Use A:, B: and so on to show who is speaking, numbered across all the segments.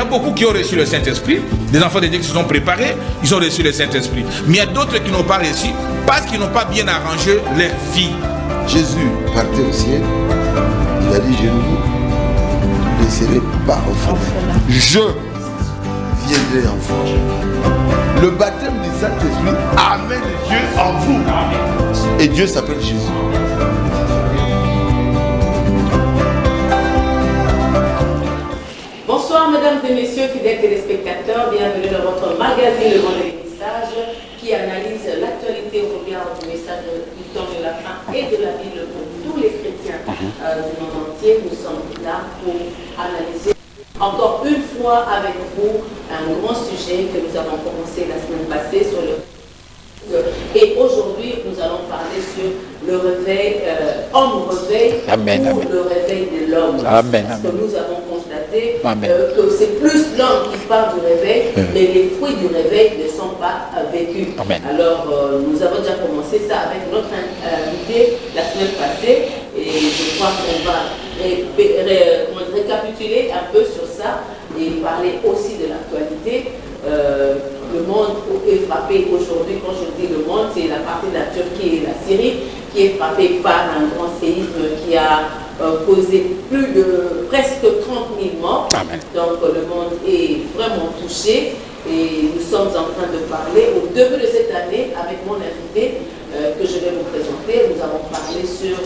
A: a beaucoup qui ont reçu le Saint-Esprit, des enfants de Dieu qui se sont préparés, ils ont reçu le Saint-Esprit. Mais il y a d'autres qui n'ont pas reçu parce qu'ils n'ont pas bien arrangé leur vie.
B: Jésus partait au ciel, il a dit, je ne vous laisserai pas orphelin. Je viendrai en vous. Le baptême du Saint-Esprit amène Dieu en vous. Et Dieu s'appelle Jésus.
C: Bonsoir mesdames et messieurs, fidèles téléspectateurs, bienvenue dans votre magazine Le Monde et les Messages qui analyse l'actualité au regard du message du temps de la fin et de la Bible pour tous les chrétiens du monde entier. Nous sommes là pour analyser encore une fois avec vous un grand sujet que nous avons commencé la semaine passée sur le... Et aujourd'hui, nous allons parler sur le réveil, homme-réveil, ou le réveil de l'homme. Parce que nous avons constaté que c'est plus l'homme qui parle du réveil, mais les fruits du réveil ne sont pas vécus. Alors, nous avons déjà commencé ça avec notre invité la semaine passée, et je crois qu'on va récapituler un peu sur ça et parler aussi de l'actualité. Le monde est frappé aujourd'hui, quand je dis le monde, c'est la partie de la Turquie et la Syrie qui est frappée par un grand séisme qui a causé plus de presque 30 000 morts. Donc le monde est vraiment touché et nous sommes en train de parler au début de cette année avec mon invité que je vais vous présenter. Nous avons parlé sur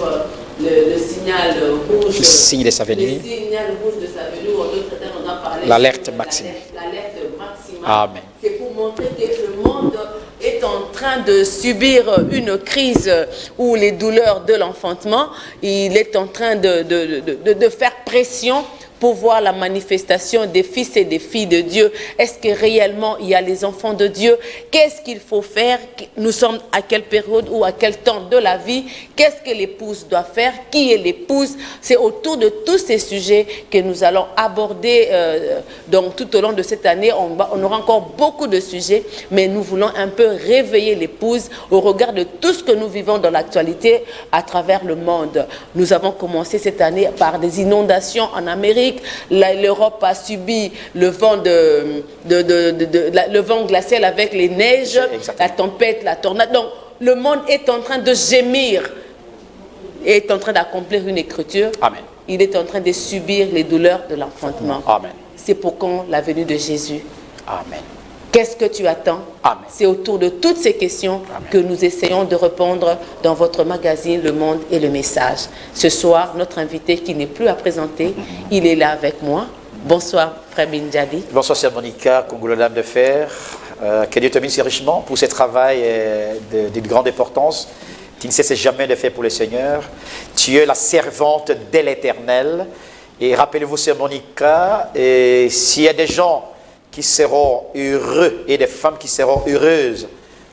C: le signal rouge.
D: Le signe de sa venue.
C: Le signal rouge de sa venue. En d'autres termes, on a parlé
D: l'alerte maximale.
C: L'alerte maximale.
D: Amen.
C: C'est pour montrer que le monde est en train de subir une crise où les douleurs de l'enfantement, il est en train de faire pression pour voir la manifestation des fils et des filles de Dieu. Est-ce que réellement il y a les enfants de Dieu? Qu'est-ce qu'il faut faire? Nous sommes à quelle période ou à quel temps de la vie? Qu'est-ce que l'épouse doit faire? Qui est l'épouse? C'est autour de tous ces sujets que nous allons aborder donc tout au long de cette année. On aura encore beaucoup de sujets, mais nous voulons un peu réveiller l'épouse au regard de tout ce que nous vivons dans l'actualité à travers le monde. Nous avons commencé cette année par des inondations en Amérique. L'Europe a subi le vent, le vent glacial avec les neiges, la tempête, la tornade. Donc, le monde est en train de gémir, est en train d'accomplir une écriture.
D: Amen.
C: Il est en train de subir les douleurs de l'enfantement.
D: Amen.
C: C'est pour quand la venue de Jésus?
D: Amen.
C: Qu'est-ce que tu attends?
D: Amen.
C: C'est autour de toutes ces questions que nous essayons de répondre dans votre magazine Le Monde et le Message. Ce soir, notre invité qui n'est plus à présenter, il est là avec moi. Bonsoir, Frère Binjadi.
D: Bonsoir, Sœur Monica, Congolo Dame de Fer. Que Dieu te bénisse richement pour ce travail d'une grande importance. Tu ne cesses jamais de faire pour le Seigneur. Tu es la servante de l'Éternel. Et rappelez-vous, Sœur Monica, s'il y a des gens qui seront heureux et des femmes qui seront heureuses,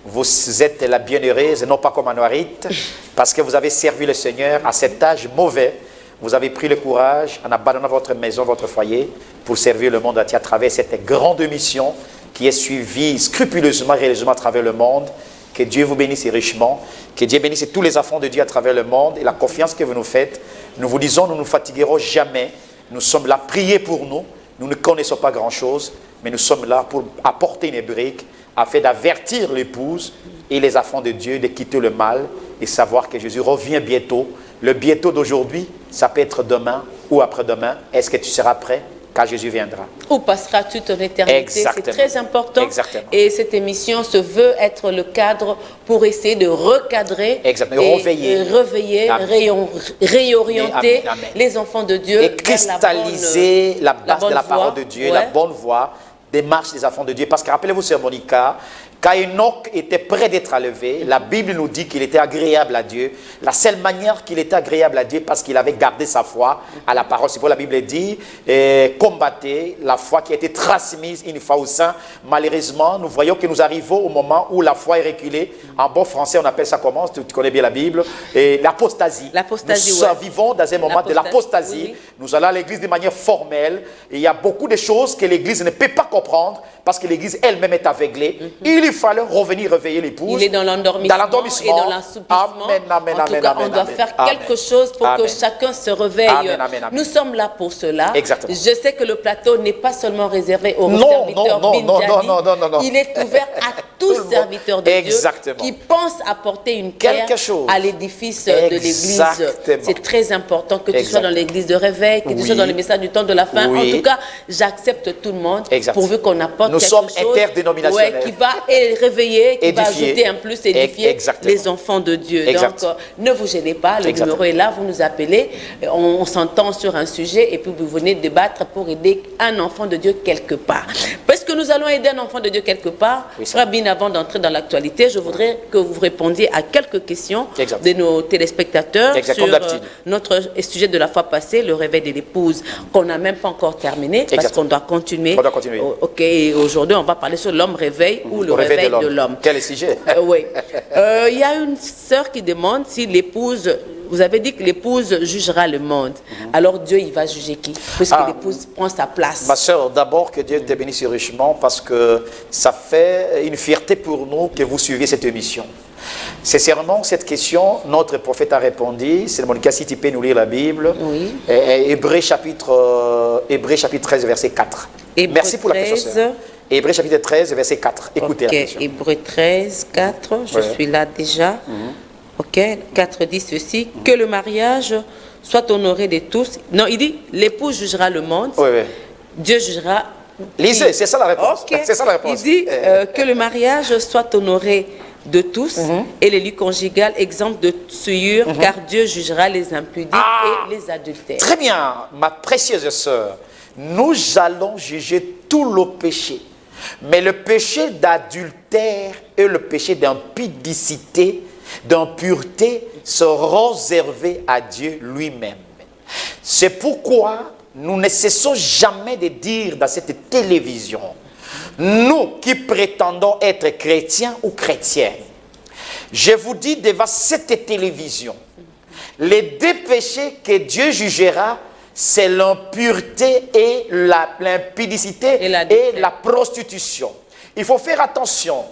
D: vous êtes la bienheureuse, non pas comme Anuarite, parce que vous avez servi le Seigneur à cet âge mauvais. Vous avez pris le courage en abandonnant votre maison, votre foyer, pour servir le monde entier à travers cette grande mission qui est suivie scrupuleusement, réalisement à travers le monde. Que Dieu vous bénisse richement, que Dieu bénisse tous les enfants de Dieu à travers le monde et la confiance que vous nous faites. Nous vous disons, nous ne nous fatiguerons jamais. Nous sommes là, priez pour nous. Nous ne connaissons pas grand-chose, mais nous sommes là pour apporter une brique afin d'avertir l'épouse et les enfants de Dieu de quitter le mal et savoir que Jésus revient bientôt. Le bientôt d'aujourd'hui, ça peut être demain ou après-demain. Est-ce que tu seras prêt quand Jésus viendra?
C: Où passeras-tu ton éternité? C'est très important.
D: Exactement.
C: Et cette émission se veut être le cadre pour essayer de recadrer, réveiller, réorienter les enfants de Dieu
D: et cristalliser la base de la parole de Dieu, la bonne voie des marches des enfants de Dieu. Parce que rappelez-vous, Sœur Monica, quand Enoch était prêt d'être enlevé, la Bible nous dit qu'il était agréable à Dieu. La seule manière qu'il était agréable à Dieu, parce qu'il avait gardé sa foi à la parole. C'est pour la Bible dit, combattez la foi qui a été transmise une fois au sein. Malheureusement, nous voyons que nous arrivons au moment où la foi est reculée. En bon français, on appelle ça comment? Tu connais bien la Bible. L'apostasie. Nous vivons dans un moment de l'apostasie. Oui. Nous allons à l'église de manière formelle. Et il y a beaucoup de choses que l'église ne peut pas comprendre parce que l'église elle-même est aveuglée. Il fallait revenir réveiller l'épouse.
C: Il est dans l'endormissement et dans l'assoupissement.
D: Amen, amen,
C: en tout
D: amen,
C: cas,
D: amen,
C: on doit
D: amen,
C: faire
D: amen.
C: quelque chose pour
D: Amen.
C: que chacun se réveille.
D: Amen, amen, amen.
C: Nous sommes là pour cela.
D: Exactement.
C: Je sais que le plateau n'est pas seulement réservé aux
D: Non,
C: serviteurs
D: non, non,
C: Bindjadi.
D: non, non, non, non.
C: Il est ouvert à tous
D: Tout le monde.
C: serviteurs de
D: Exactement.
C: Dieu qui pensent apporter une pierre
D: Quelque chose.
C: à l'édifice de l'église.
D: Exactement.
C: C'est très important que tu sois
D: Exactement.
C: dans l'église de réveil, que tu
D: Oui.
C: sois dans les messages du temps de la fin.
D: Oui.
C: En tout cas, j'accepte tout le monde
D: Exact.
C: pourvu qu'on apporte
D: Nous
C: quelque
D: sommes
C: chose
D: interdénominationnaires.
C: qui va réveiller, qui va
D: Édifier.
C: ajouter un plus, édifier
D: Exactement.
C: les enfants de Dieu.
D: Exact.
C: Donc, ne vous gênez pas, le
D: Exactement.
C: numéro est là, vous nous appelez, on s'entend sur un sujet et puis vous venez débattre pour aider un enfant de Dieu quelque part. Parce que nous allons aider un enfant de Dieu quelque part,
D: Oui,
C: Frère Bin, avant d'entrer dans l'actualité, je voudrais que vous répondiez à quelques questions
D: Exact.
C: de nos téléspectateurs
D: Exact,
C: sur
D: comme d'habitude.
C: notre sujet de la fois passée, le réveil de l'épouse, qu'on n'a même pas encore terminé, parce
D: Exact.
C: qu'on doit continuer.
D: On doit continuer.
C: Ok, et aujourd'hui, on va parler sur l'homme réveil ou le
D: Au
C: réveil de l'homme.
D: Quel sujet?
C: Oui. Il y a une sœur qui demande si l'épouse, vous avez dit que l'épouse jugera le monde. Alors Dieu, il va juger qui? Puisque l'épouse prend sa place.
D: Ma soeur, d'abord que Dieu te bénisse richement parce que ça fait une fierté pour nous que vous suiviez cette émission. Sincèrement, cette question, notre prophète a répondu. C'est Monica, si tu peux nous lire la Bible.
C: Oui.
D: Hébreux chapitre 13, verset 4.
C: Hébreux
D: Merci pour la question,
C: 13.
D: sœur. Hébreux chapitre 13, verset 4. Écoutez
C: Ok,
D: la question.
C: Hébreux 13, 4, je
D: Ouais.
C: suis là déjà. Ok, 4 dit ceci, que le mariage soit honoré de tous. Non, il dit, l'épouse jugera le monde,
D: Oui, oui.
C: Dieu jugera.
D: Lisez, c'est ça la réponse.
C: Ok.
D: C'est ça la réponse.
C: Il dit que le mariage soit honoré de tous et les lieux conjugales exemptes de souillure, car Dieu jugera les impudiques et les adultères.
D: Très bien, ma précieuse sœur. Nous allons juger tout le péché. Mais le péché d'adultère et le péché d'impudicité, d'impureté seront réservés à Dieu lui-même. C'est pourquoi nous ne cessons jamais de dire dans cette télévision, nous qui prétendons être chrétiens ou chrétiennes, je vous dis devant cette télévision, les deux péchés que Dieu jugera, c'est l'impureté et l'impudicité
C: Et l'adultère.
D: et la prostitution. Il faut faire attention.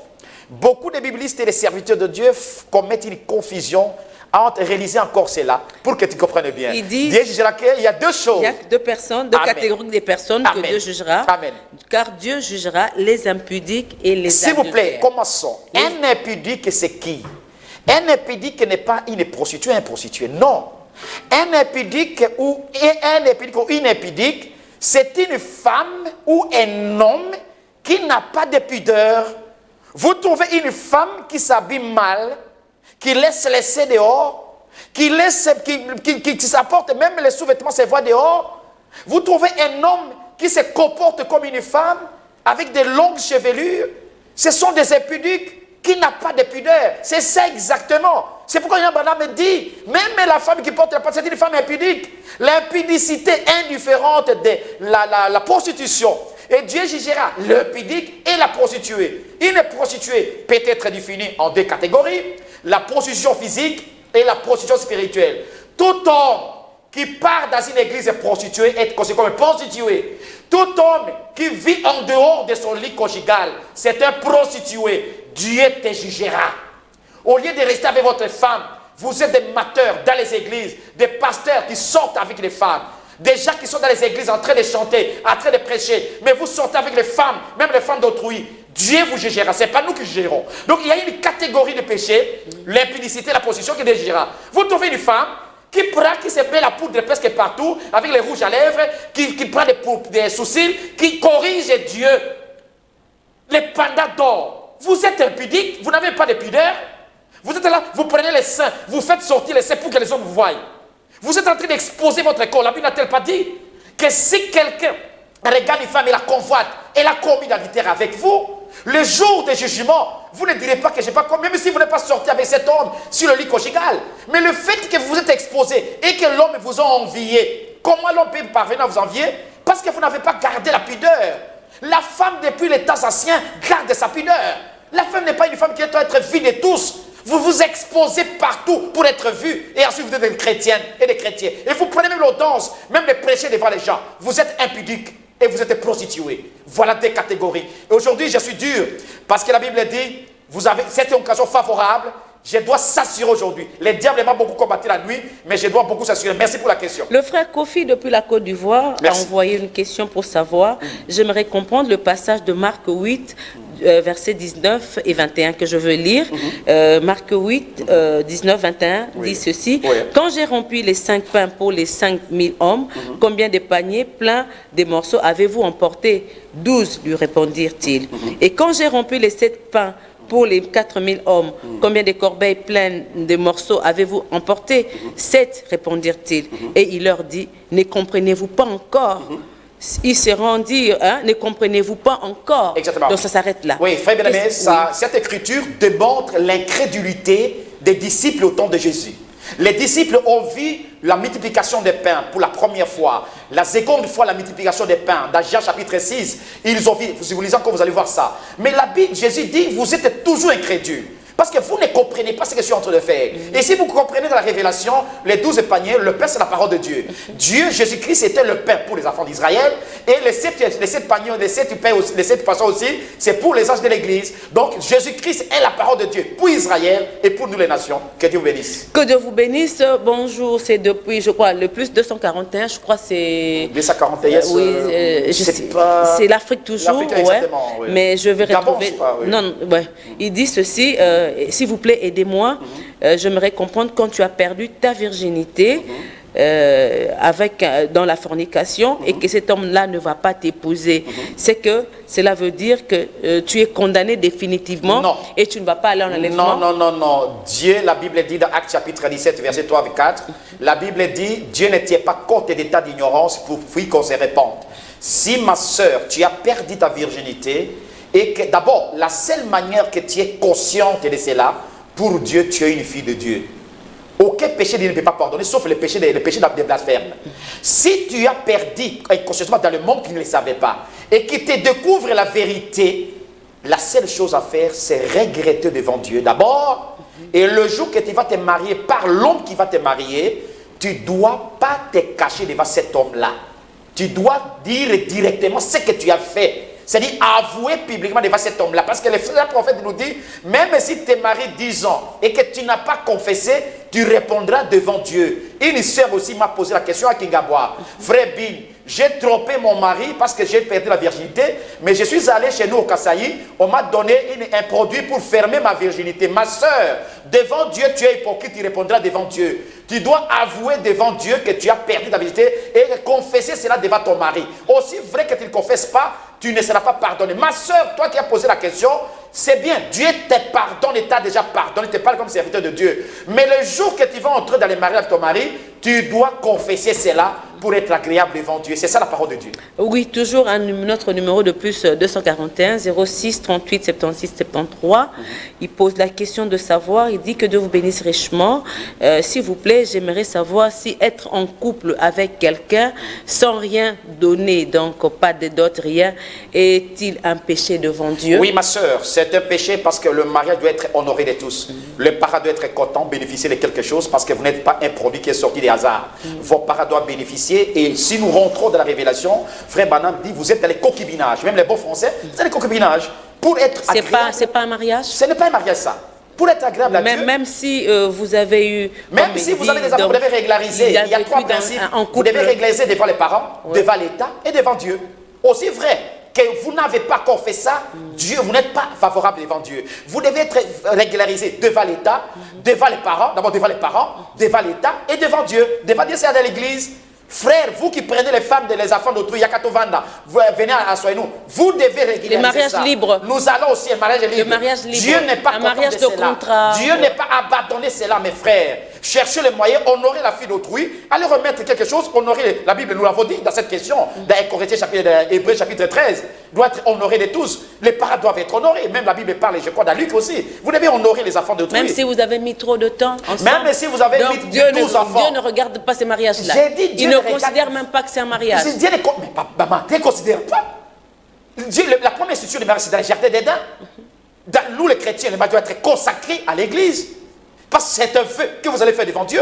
D: Beaucoup de biblistes et les serviteurs de Dieu commettent une confusion entre réaliser encore cela pour que tu comprennes bien.
C: Il dit-
D: Dieu jugera qu'il y a deux choses.
C: Il y a deux personnes, deux
D: Amen.
C: catégories de personnes
D: Amen.
C: que Dieu jugera.
D: Amen.
C: Car Dieu jugera les impudiques et les
D: S'il vous plaît,
C: adultères.
D: commençons. Un impudique, c'est qui? Un impudique n'est pas une prostituée, un prostitué. Non. Un impudique ou une impudique, c'est une femme ou un homme qui n'a pas de pudeur. Vous trouvez une femme qui s'habille mal, qui laisse laisser dehors, qui s'apporte même les sous-vêtements, ses voix dehors. Vous trouvez un homme qui se comporte comme une femme, avec des longues chevelures. Ce sont des impudiques qui n'ont pas de pudeur. C'est ça exactement. C'est pourquoi Yann Branham me dit, même la femme qui porte la porte, c'est une femme impudique. L'impudicité indifférente de la prostitution. Et Dieu jugera l'impudique et la prostituée. Une prostituée peut être définie en deux catégories, la prostitution physique et la prostitution spirituelle. Tout homme qui part dans une église prostituée est considéré comme prostitué. Tout homme qui vit en dehors de son lit conjugal, c'est un prostitué. Dieu te jugera. Au lieu de rester avec votre femme, vous êtes des mateurs dans les églises, des pasteurs qui sortent avec les femmes, des gens qui sont dans les églises en train de chanter, en train de prêcher, mais vous sortez avec les femmes, même les femmes d'autrui. Dieu vous jugera, ce n'est pas nous qui jugerons. Donc il y a une catégorie de péchés, l'impudicité, la prostitution qui Dieu jugera. Vous trouvez une femme qui se met la poudre presque partout, avec les rouges à lèvres, qui prend des sourcils, qui corrige Dieu. Les pandas d'or. Vous êtes impudique, vous n'avez pas de pudeur. Vous êtes là, vous prenez les seins, vous faites sortir les seins pour que les hommes vous voient. Vous êtes en train d'exposer votre corps. La Bible n'a-t-elle pas dit que si quelqu'un regarde une femme et la convoite, elle a commis l'adultère avec vous, le jour du jugement, vous ne direz pas que je n'ai pas commis, même si vous n'êtes pas sorti avec cet homme sur le lit conjugal. Mais le fait que vous êtes exposé et que l'homme vous a envié, comment l'homme peut parvenir à vous envier? Parce que vous n'avez pas gardé la pudeur. La femme, depuis les temps anciens, garde sa pudeur. La femme n'est pas une femme qui doit être vue de tous. Vous vous exposez partout pour être vu. Et ensuite, vous êtes des chrétiennes et des chrétiens. Et vous prenez même l'audience, même les prêcher devant les gens. Vous êtes impudique et vous êtes prostitué. Voilà des catégories. Et aujourd'hui, je suis dur. Parce que la Bible dit, c'est une occasion favorable. Je dois s'assurer aujourd'hui. Les diables m'ont beaucoup combattu la nuit, mais je dois beaucoup s'assurer. Merci pour la question.
C: Le frère Kofi, depuis la Côte d'Ivoire, a envoyé une question pour savoir. J'aimerais comprendre le passage de Marc 8, versets 19 et 21 que je veux lire. Marc 8, 19, 21 dit ceci. Quand j'ai rempli les 5 pains pour les 5000 hommes, combien de paniers pleins de morceaux avez-vous emporté? 12, lui répondirent-ils. Et quand j'ai rempli les 7 pains pour les 4000 hommes, combien de corbeilles pleines de morceaux avez-vous emporté? 7, répondirent-ils. Et il leur dit, ne comprenez-vous pas encore? Ils se rendirent, ne comprenez-vous pas encore?
D: Exactement.
C: Donc ça s'arrête là.
D: Oui, frère bien-aimé, cette écriture démontre l'incrédulité des disciples au temps de Jésus. Les disciples ont vu la multiplication des pains pour la première fois. La seconde fois, la multiplication des pains. Dans Jean chapitre 6, ils ont vu, si vous lisez encore, vous allez voir ça. Mais la Bible, Jésus dit, vous êtes toujours incrédules. Parce que vous ne comprenez pas ce que je suis en train de faire. Et si vous comprenez dans la révélation, les 12 paniers, le pain c'est la parole de Dieu. Dieu, Jésus-Christ, était le pain pour les enfants d'Israël. Et les 7 paniers, les 7 pains, les 7 poissons aussi, c'est pour les âges de l'Église. Donc Jésus-Christ est la parole de Dieu pour Israël et pour nous les nations. Que Dieu vous bénisse.
C: Que Dieu vous bénisse. Bonjour, c'est depuis, je crois, le plus 241, je crois c'est...
D: 241,
C: oui, c'est l'Afrique toujours, oui. Mais je vais retrouver...
D: Pas, oui.
C: Non, ouais. Il dit ceci... s'il vous plaît, aidez-moi. J'aimerais comprendre quand tu as perdu ta virginité dans la fornication et que cet homme-là ne va pas t'épouser. C'est que cela veut dire que tu es condamné définitivement et tu ne vas pas aller en enlèvement.
D: Non. Dieu, la Bible dit dans Actes chapitre 17, verset 3 et 4, la Bible dit, Dieu ne tient pas compte d'état d'ignorance pour fuir qu'on se répande. Si ma soeur, tu as perdu ta virginité, et que d'abord, la seule manière que tu es consciente de cela, pour Dieu, tu es une fille de Dieu. Aucun péché Dieu ne peut pas pardonner, sauf le péché de blasphème. Si tu as perdu inconsciemment dans le monde qui ne le savait pas, et qui te découvre la vérité, la seule chose à faire, c'est regretter devant Dieu d'abord. Et le jour que tu vas te marier par l'homme qui va te marier, tu ne dois pas te cacher devant cet homme-là. Tu dois dire directement ce que tu as fait. C'est-à-dire avouer publiquement devant cet homme-là. Parce que le prophète nous dit, même si tu es marié 10 ans et que tu n'as pas confessé, tu répondras devant Dieu. Une sœur aussi m'a posé la question à Kingabois. Frère Bin, j'ai trompé mon mari parce que j'ai perdu la virginité, mais je suis allé chez nous au Kasaï, on m'a donné un produit pour fermer ma virginité. Ma sœur, devant Dieu, tu es hypocrite, tu répondras devant Dieu. Tu dois avouer devant Dieu que tu as perdu ta virginité et confesser cela devant ton mari. Aussi vrai que tu ne confesses pas, tu ne seras pas pardonné. Ma sœur, toi qui as posé la question, c'est bien, Dieu te pardonne et t'a déjà pardonné, tu te parles comme serviteur de Dieu. Mais le jour que tu vas entrer dans les mariages avec ton mari, tu dois confesser cela pour être agréable devant Dieu. C'est ça la parole de Dieu.
C: Oui, toujours notre numéro de plus 241 06 38 76 73. Il pose la question de savoir, il dit que Dieu vous bénisse richement. S'il vous plaît, j'aimerais savoir si être en couple avec quelqu'un sans rien donner, donc pas de dot, rien, est-il un péché devant Dieu?
D: Oui, ma soeur, c'est un péché parce que le mariage doit être honoré de tous. Le parent doit être content, bénéficier de quelque chose parce que vous n'êtes pas un produit qui est sorti des hasards. Vos parents doivent bénéficier. Et si nous rentrons dans la révélation, frère Branham dit, vous êtes dans les concubinages. Même les bons français, c'est dans les concubinages. Pour être agréable.
C: C'est pas un mariage?
D: Ce n'est pas un mariage, ça. Pour être agréable à Dieu.
C: Même si vous avez eu...
D: Même si vous avez des enfants, vous devez régulariser. Il y a 3 principes. Vous devez régulariser devant les parents, devant l'État et devant Dieu. Aussi vrai que vous n'avez pas encore fait ça, Dieu, vous n'êtes pas favorable devant Dieu. Vous devez être régularisé devant l'État, devant les parents, d'abord devant les parents, devant l'État et devant Dieu. Devant Dieu, c'est dans l'église. Frère, vous qui prenez les femmes de les enfants d'autrui, Yakatovanda, vous venez à nous, vous devez régulariser
C: les mariages
D: ça.
C: Libres.
D: Nous allons aussi un mariage libre.
C: Le mariage libre.
D: Dieu n'est pas
C: un mariage de
D: cela.
C: contrat.
D: Dieu n'est pas abandonné cela, mes frères. Cherchez les moyens, honorer la fille d'autrui, allez remettre quelque chose, honorer. La Bible nous l'avons dit dans cette question, dans Hébreux chapitre 13, doit être honoré de tous. Les parents doivent être honorés. Même la Bible parle, je crois, dans Luc aussi. Vous devez honorer les enfants d'autrui.
C: Même si vous avez mis trop de temps ensemble.
D: Même si vous avez mis 12 enfants.
C: Dieu ne regarde pas ces mariages-là. Il ne considère même pas que c'est un mariage.
D: Dieu ne considère pas. Dieu, la première institution du mariage, c'est dans le jardin d'Éden. Nous, les chrétiens, le mariage doit être consacré à l'église. Parce que c'est un vœu que vous allez faire devant Dieu.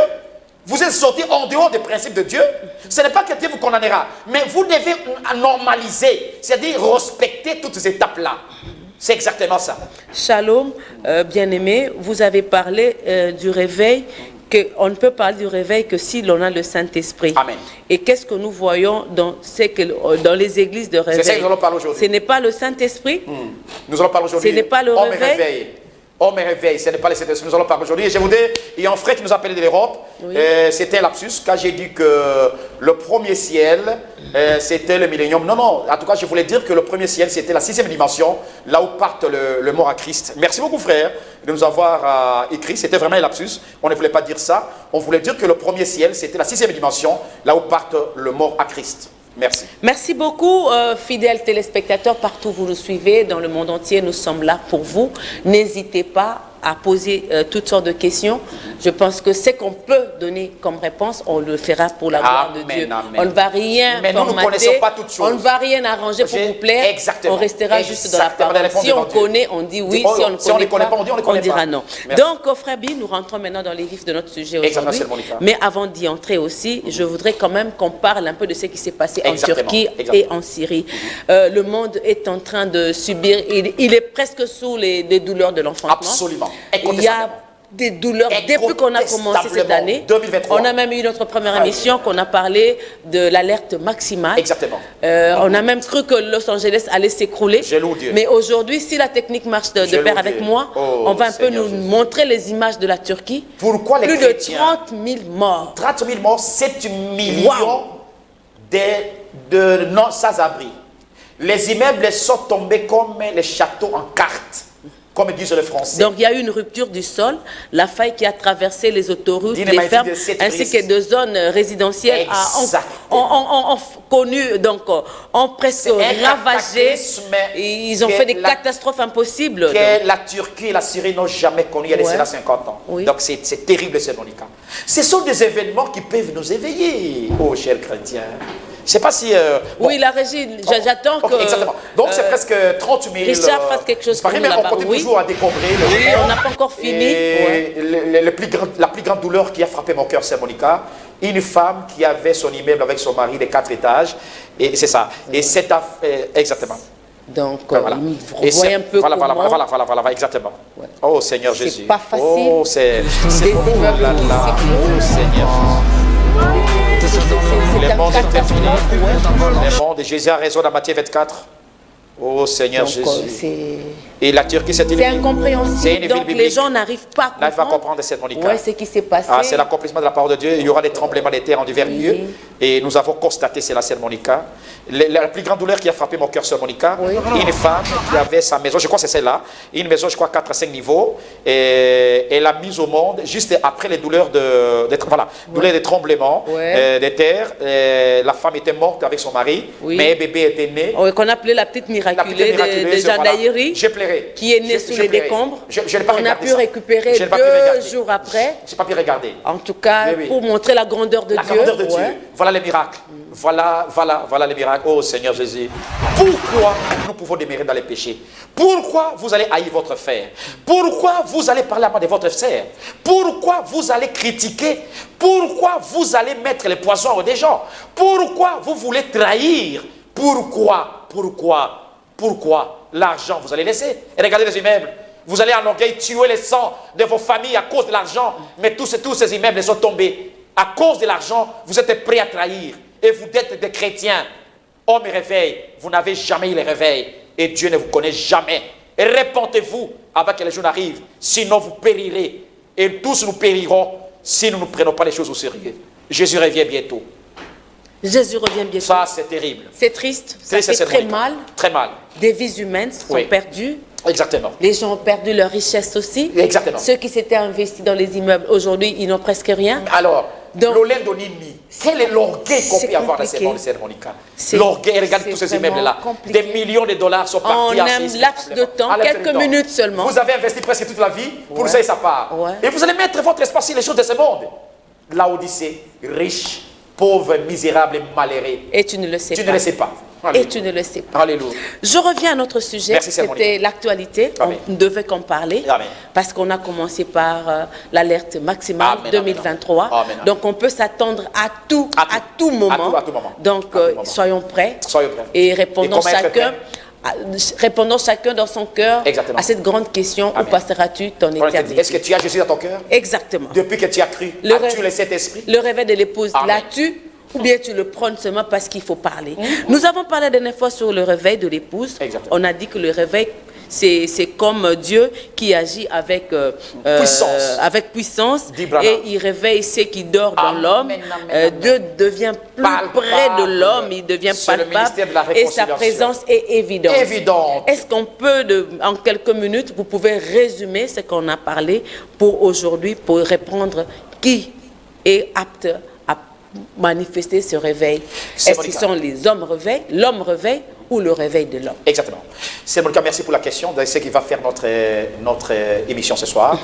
D: Vous êtes sortis en dehors des principes de Dieu. Ce n'est pas que Dieu vous condamnera. Mais vous devez normaliser, c'est-à-dire respecter toutes ces étapes-là. C'est exactement ça.
C: Shalom, bien-aimé, vous avez parlé du réveil, qu'on ne peut parler du réveil que si l'on a le Saint-Esprit.
D: Amen.
C: Et qu'est-ce que nous voyons dans les églises de réveil?
D: C'est ça que nous allons parler aujourd'hui.
C: Ce n'est pas le Saint-Esprit.
D: Nous allons parler aujourd'hui.
C: Ce n'est pas le réveil.
D: Homme et réveil, ce n'est pas le Saint-Esprit. Nous allons parler aujourd'hui. Et je voudrais, il y a un frère qui nous a appelé de l'Europe.
C: Oui.
D: C'était un lapsus quand j'ai dit que le premier ciel, c'était le millénium. Non, non. En tout cas, je voulais dire que le premier ciel, c'était la 6e dimension, là où part le mort à Christ. Merci beaucoup, frère, de nous avoir écrit. C'était vraiment un lapsus. On ne voulait pas dire ça. On voulait dire que le premier ciel, c'était la 6e dimension, là où part le mort à Christ. Merci.
C: Merci beaucoup, fidèles téléspectateurs, partout où vous nous suivez, dans le monde entier, nous sommes là pour vous. N'hésitez pas à poser toutes sortes de questions. Je pense que ce qu'on peut donner comme réponse, on le fera pour la gloire de Dieu.
D: Amen.
C: On ne va rien
D: Mais nous ne
C: formater,
D: connaissons pas toutes choses.
C: on ne va rien arranger pour vous plaire.
D: Exactement.
C: On restera juste dans la
D: Exactement.
C: parole.
D: La réponse
C: Si on
D: devant Dieu.
C: connaît, on dit oui.
D: Oh,
C: Si on ne connaît pas,
D: on dit on ne connaît
C: dira
D: pas.
C: non.
D: Merci.
C: Donc, frère Bi, nous rentrons maintenant dans les vifs de notre sujet
D: Exactement,
C: aujourd'hui.
D: c'est Monica.
C: Mais avant d'y entrer aussi, je voudrais quand même qu'on parle un peu de ce qui s'est passé en
D: Exactement.
C: Turquie
D: Exactement.
C: et en Syrie. Le monde est en train de subir, il est presque sous les douleurs de l'enfantement.
D: Absolument.
C: Il y a des douleurs depuis qu'on a commencé cette année.
D: 2023.
C: On a même eu notre première émission qu'on a parlé de l'alerte maximale.
D: Exactement.
C: On a même cru que Los Angeles allait s'écrouler.
D: Je loue Dieu.
C: Mais aujourd'hui, si la technique marche de
D: Je
C: pair
D: loue
C: avec
D: Dieu.
C: moi,
D: Oh,
C: on va un peu
D: Seigneur
C: nous
D: Jésus.
C: montrer les images de la Turquie.
D: Pourquoi les
C: Plus
D: chrétiens,
C: de 30 000 morts.
D: 30 000 morts, 7 millions
C: Wow.
D: de non-sans-abri. Les immeubles sont tombés comme les châteaux en cartes, comme disent les Français.
C: Donc il y a eu une rupture du sol, la faille qui a traversé les autoroutes, les
D: Dynamique
C: fermes,
D: de cette
C: ainsi
D: crise.
C: que de zones résidentielles ont connu, donc ont presque
D: C'est un
C: ravagé.
D: cataclysme
C: Et ils ont
D: que
C: fait des
D: la-
C: catastrophes impossibles.
D: que la Turquie et la Syrie n'ont jamais connu il y a
C: Ouais.
D: là 50 ans.
C: Oui.
D: Donc c'est terrible, c'est Monica. Ce sont des événements qui peuvent nous éveiller, oh chers chrétiens. Je ne sais pas si...
C: Oui, la régie, j'attends
D: Ok,
C: que
D: exactement. Donc c'est presque 30 000...
C: Richard fasse quelque chose pour nous
D: mais on
C: là-bas.
D: continue
C: Oui.
D: toujours à décombrer. le
C: Oui,
D: monde.
C: on n'a pas encore fini.
D: Et
C: Ouais.
D: la plus grande douleur qui a frappé mon cœur, c'est Monica. Une femme qui avait son immeuble avec son mari de 4 étages. Et c'est ça. Et cette affaire... exactement.
C: Donc,
D: Voilà.
C: vous
D: Et
C: voyez un peu
D: voilà,
C: comment...
D: voilà, exactement.
C: Ouais.
D: Oh Seigneur
C: C'est
D: Jésus.
C: pas facile.
D: Oh, c'est...
C: Des
D: Oh
C: immeubles
D: là
C: qui
D: là.
C: s'écroulent.
D: Oh Seigneur Jésus.
C: C'est
D: Le
C: un
D: monde est terminé.
C: catastrophe.
D: Le monde, Jésus a raison dans Matthieu 24. Oh Seigneur
C: Donc,
D: Jésus.
C: c'est
D: Et la Turquie, c'est une ville. C'est
C: incompréhensible.
D: une
C: Donc,
D: ville
C: les
D: biblique.
C: gens n'arrivent pas
D: Là,
C: à
D: il va
C: comprendre
D: comprendre cette Monica.
C: ouais, ce qui s'est passé.
D: Ah, c'est l'accomplissement de la parole de Dieu. Il y aura des tremblements de terre en divers lieux. Et nous avons constaté cela, c'est Monica. La plus grande douleur qui a frappé mon cœur, c'est Monica.
C: Oui.
D: Une femme qui avait sa maison, je crois que c'est celle-là, une maison, je crois, 4 à 5 niveaux. Et elle a mise au monde juste après les douleurs douleurs des tremblements de terre. La femme était morte avec son mari,
C: Oui.
D: mais un bébé était né.
C: Oui, qu'on appelait la petite
D: La
C: miraculée
D: petite
C: de
D: miraculeuse,
C: Jean
D: voilà.
C: Daïri,
D: J'ai pleuré.
C: qui est née sous les
D: pleurais.
C: décombres.
D: Je n'ai pas
C: On a
D: regardé
C: pu
D: ça.
C: récupérer
D: Je n'ai pas pu
C: 2
D: regarder.
C: jours après.
D: Je n'ai pas pu regarder.
C: En tout cas,
D: Oui, oui.
C: pour montrer la grandeur de
D: La
C: Dieu.
D: grandeur de Dieu.
C: Ouais.
D: Voilà les miracles. Voilà les miracles. Oh Seigneur Jésus. Pourquoi nous pouvons demeurer dans les péchés? Pourquoi vous allez haïr votre frère? Pourquoi vous allez parler à moi de votre frère? Pourquoi vous allez critiquer? Pourquoi vous allez mettre les poisons aux des gens? Pourquoi vous voulez trahir? Pourquoi l'argent vous allez laisser? Et regardez les immeubles. Vous allez en orgueil tuer les sangs de vos familles à cause de l'argent. Mais tous ces immeubles sont tombés. À cause de l'argent, vous êtes prêts à trahir. Et vous êtes des chrétiens. Homme et réveil, vous n'avez jamais eu le réveil. Et Dieu ne vous connaît jamais. Et répentez-vous avant que les jours n'arrivent. Sinon vous périrez. Et tous nous périrons si nous ne prenons pas les choses au sérieux. Jésus revient bientôt.
C: Jésus revient bientôt.
D: Ça, c'est terrible.
C: C'est triste, ça
D: Triste,
C: fait
D: c'est
C: très
D: Monica.
C: mal.
D: Très mal.
C: Des vies humaines sont
D: Oui.
C: perdues.
D: Exactement.
C: Les gens ont perdu leur richesse aussi.
D: Exactement.
C: Ceux qui s'étaient investis dans les immeubles, aujourd'hui, ils n'ont presque rien.
D: Alors,
C: Donc,
D: l'Olendonini, quel est l'orgueil qu'on
C: c'est
D: peut avoir dans ces
C: compliqué.
D: mondes, c'est Monica?
C: C'est-
D: L'orgueil, regardez
C: c'est
D: tous ces
C: vraiment
D: immeubles-là.
C: compliqué.
D: Des millions de dollars sont partis
C: En
D: à
C: un
D: ces
C: laps de temps,
D: À
C: quelques
D: l'infini.
C: minutes seulement.
D: Vous avez investi presque toute la vie pour
C: Ouais.
D: ça et ça part.
C: Ouais.
D: Et vous allez mettre votre espace sur les choses de ce monde. L'Odyssée, riche, pauvre, misérable et malheureux.
C: Et tu ne le sais
D: Tu
C: pas.
D: ne le sais pas.
C: Et
D: Alléluia.
C: tu ne le sais pas.
D: Alléluia.
C: Je reviens à notre sujet.
D: Merci, Sœur
C: C'était l'actualité.
D: Amen.
C: On ne devait qu'en parler.
D: Amen.
C: Parce qu'on a commencé par l'alerte maximale
D: Amen,
C: 2023.
D: amen, amen.
C: Donc on peut s'attendre à tout moment.
D: À tout moment.
C: Donc
D: À tout moment.
C: soyons prêts.
D: Soyez prêts.
C: Et
D: Et
C: répondons
D: comment être
C: chacun
D: prêt?
C: répondons chacun dans son cœur à cette grande question. Où passeras-tu ton éternité?
D: Est-ce que tu as Jésus dans ton cœur?
C: Exactement.
D: Depuis que tu as cru, as-tu le Saint-Esprit?
C: Le réveil de l'épouse, l'as-tu? Ou bien tu le prônes seulement parce qu'il faut parler. Nous avons parlé la dernière fois sur le réveil de l'épouse. On a dit que le réveil, c'est comme Dieu qui agit avec puissance et il réveille ceux qui dorment dans l'homme. Dieu devient plus près de l'homme, il devient palpable et sa présence est évidente. Est-ce qu'on peut, en quelques minutes, vous pouvez résumer ce qu'on a parlé pour aujourd'hui, pour répondre qui est apte à manifester ce réveil? Est-ce que ce sont les hommes réveillés, l'homme réveille ou le réveil de l'homme?
D: Exactement. C'est Monica, merci pour la question. C'est ce qui va faire notre émission ce soir.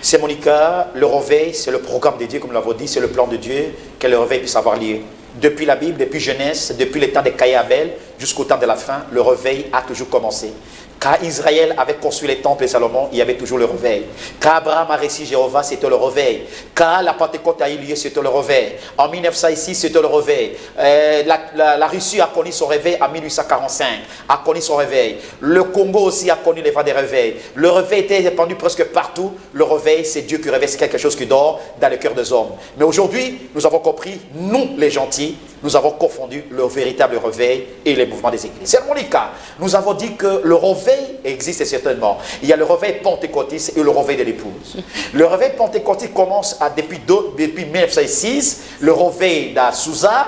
D: C'est Monica, le réveil, c'est le programme de Dieu, comme nous l'avons dit, c'est le plan de Dieu, que le réveil puisse avoir lieu. Depuis la Bible, depuis Genèse, depuis le temps de Caïn et Abel, jusqu'au temps de la fin, le réveil a toujours commencé. Quand Israël avait construit les temples et Salomon, il y avait toujours le réveil. Quand Abraham a reçu Jéhovah, c'était le réveil. Quand la Pentecôte a eu lieu, c'était le réveil. En 1906, c'était le réveil. La Russie a connu son réveil en 1845, a connu son réveil. Le Congo aussi a connu les vents des réveils. Le réveil était répandu presque partout. Le réveil, c'est Dieu qui réveille, c'est quelque chose qui dort dans le cœur des hommes. Mais aujourd'hui, nous avons compris, nous les gentils, nous avons confondu le véritable réveil et les mouvements des églises. C'est mon cas. Nous avons dit que le réveil existe certainement. Il y a le réveil pentecôtiste et le réveil de l'épouse. Le réveil pentecôtiste commence depuis 1906, le réveil d'Azusa,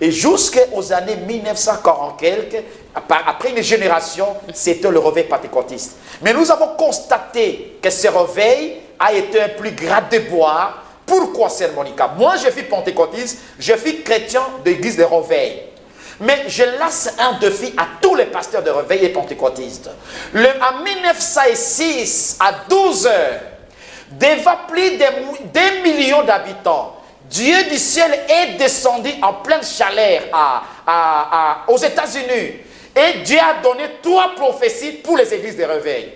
D: et jusqu'aux années 1940 quelques, après une génération, c'était le réveil pentecôtiste. Mais nous avons constaté que ce réveil a été un plus grand déboire. Pourquoi, Sœur Monica? Moi, je suis pentecôtiste, je suis chrétien d'église de réveil. Mais je lance un défi à tous les pasteurs de réveil et pentecôtistes. En 1906, à 12 heures, devant plus d'1 million d'habitants, Dieu du ciel est descendu en pleine chaleur aux États-Unis. Et Dieu a donné 3 prophéties pour les églises de réveil.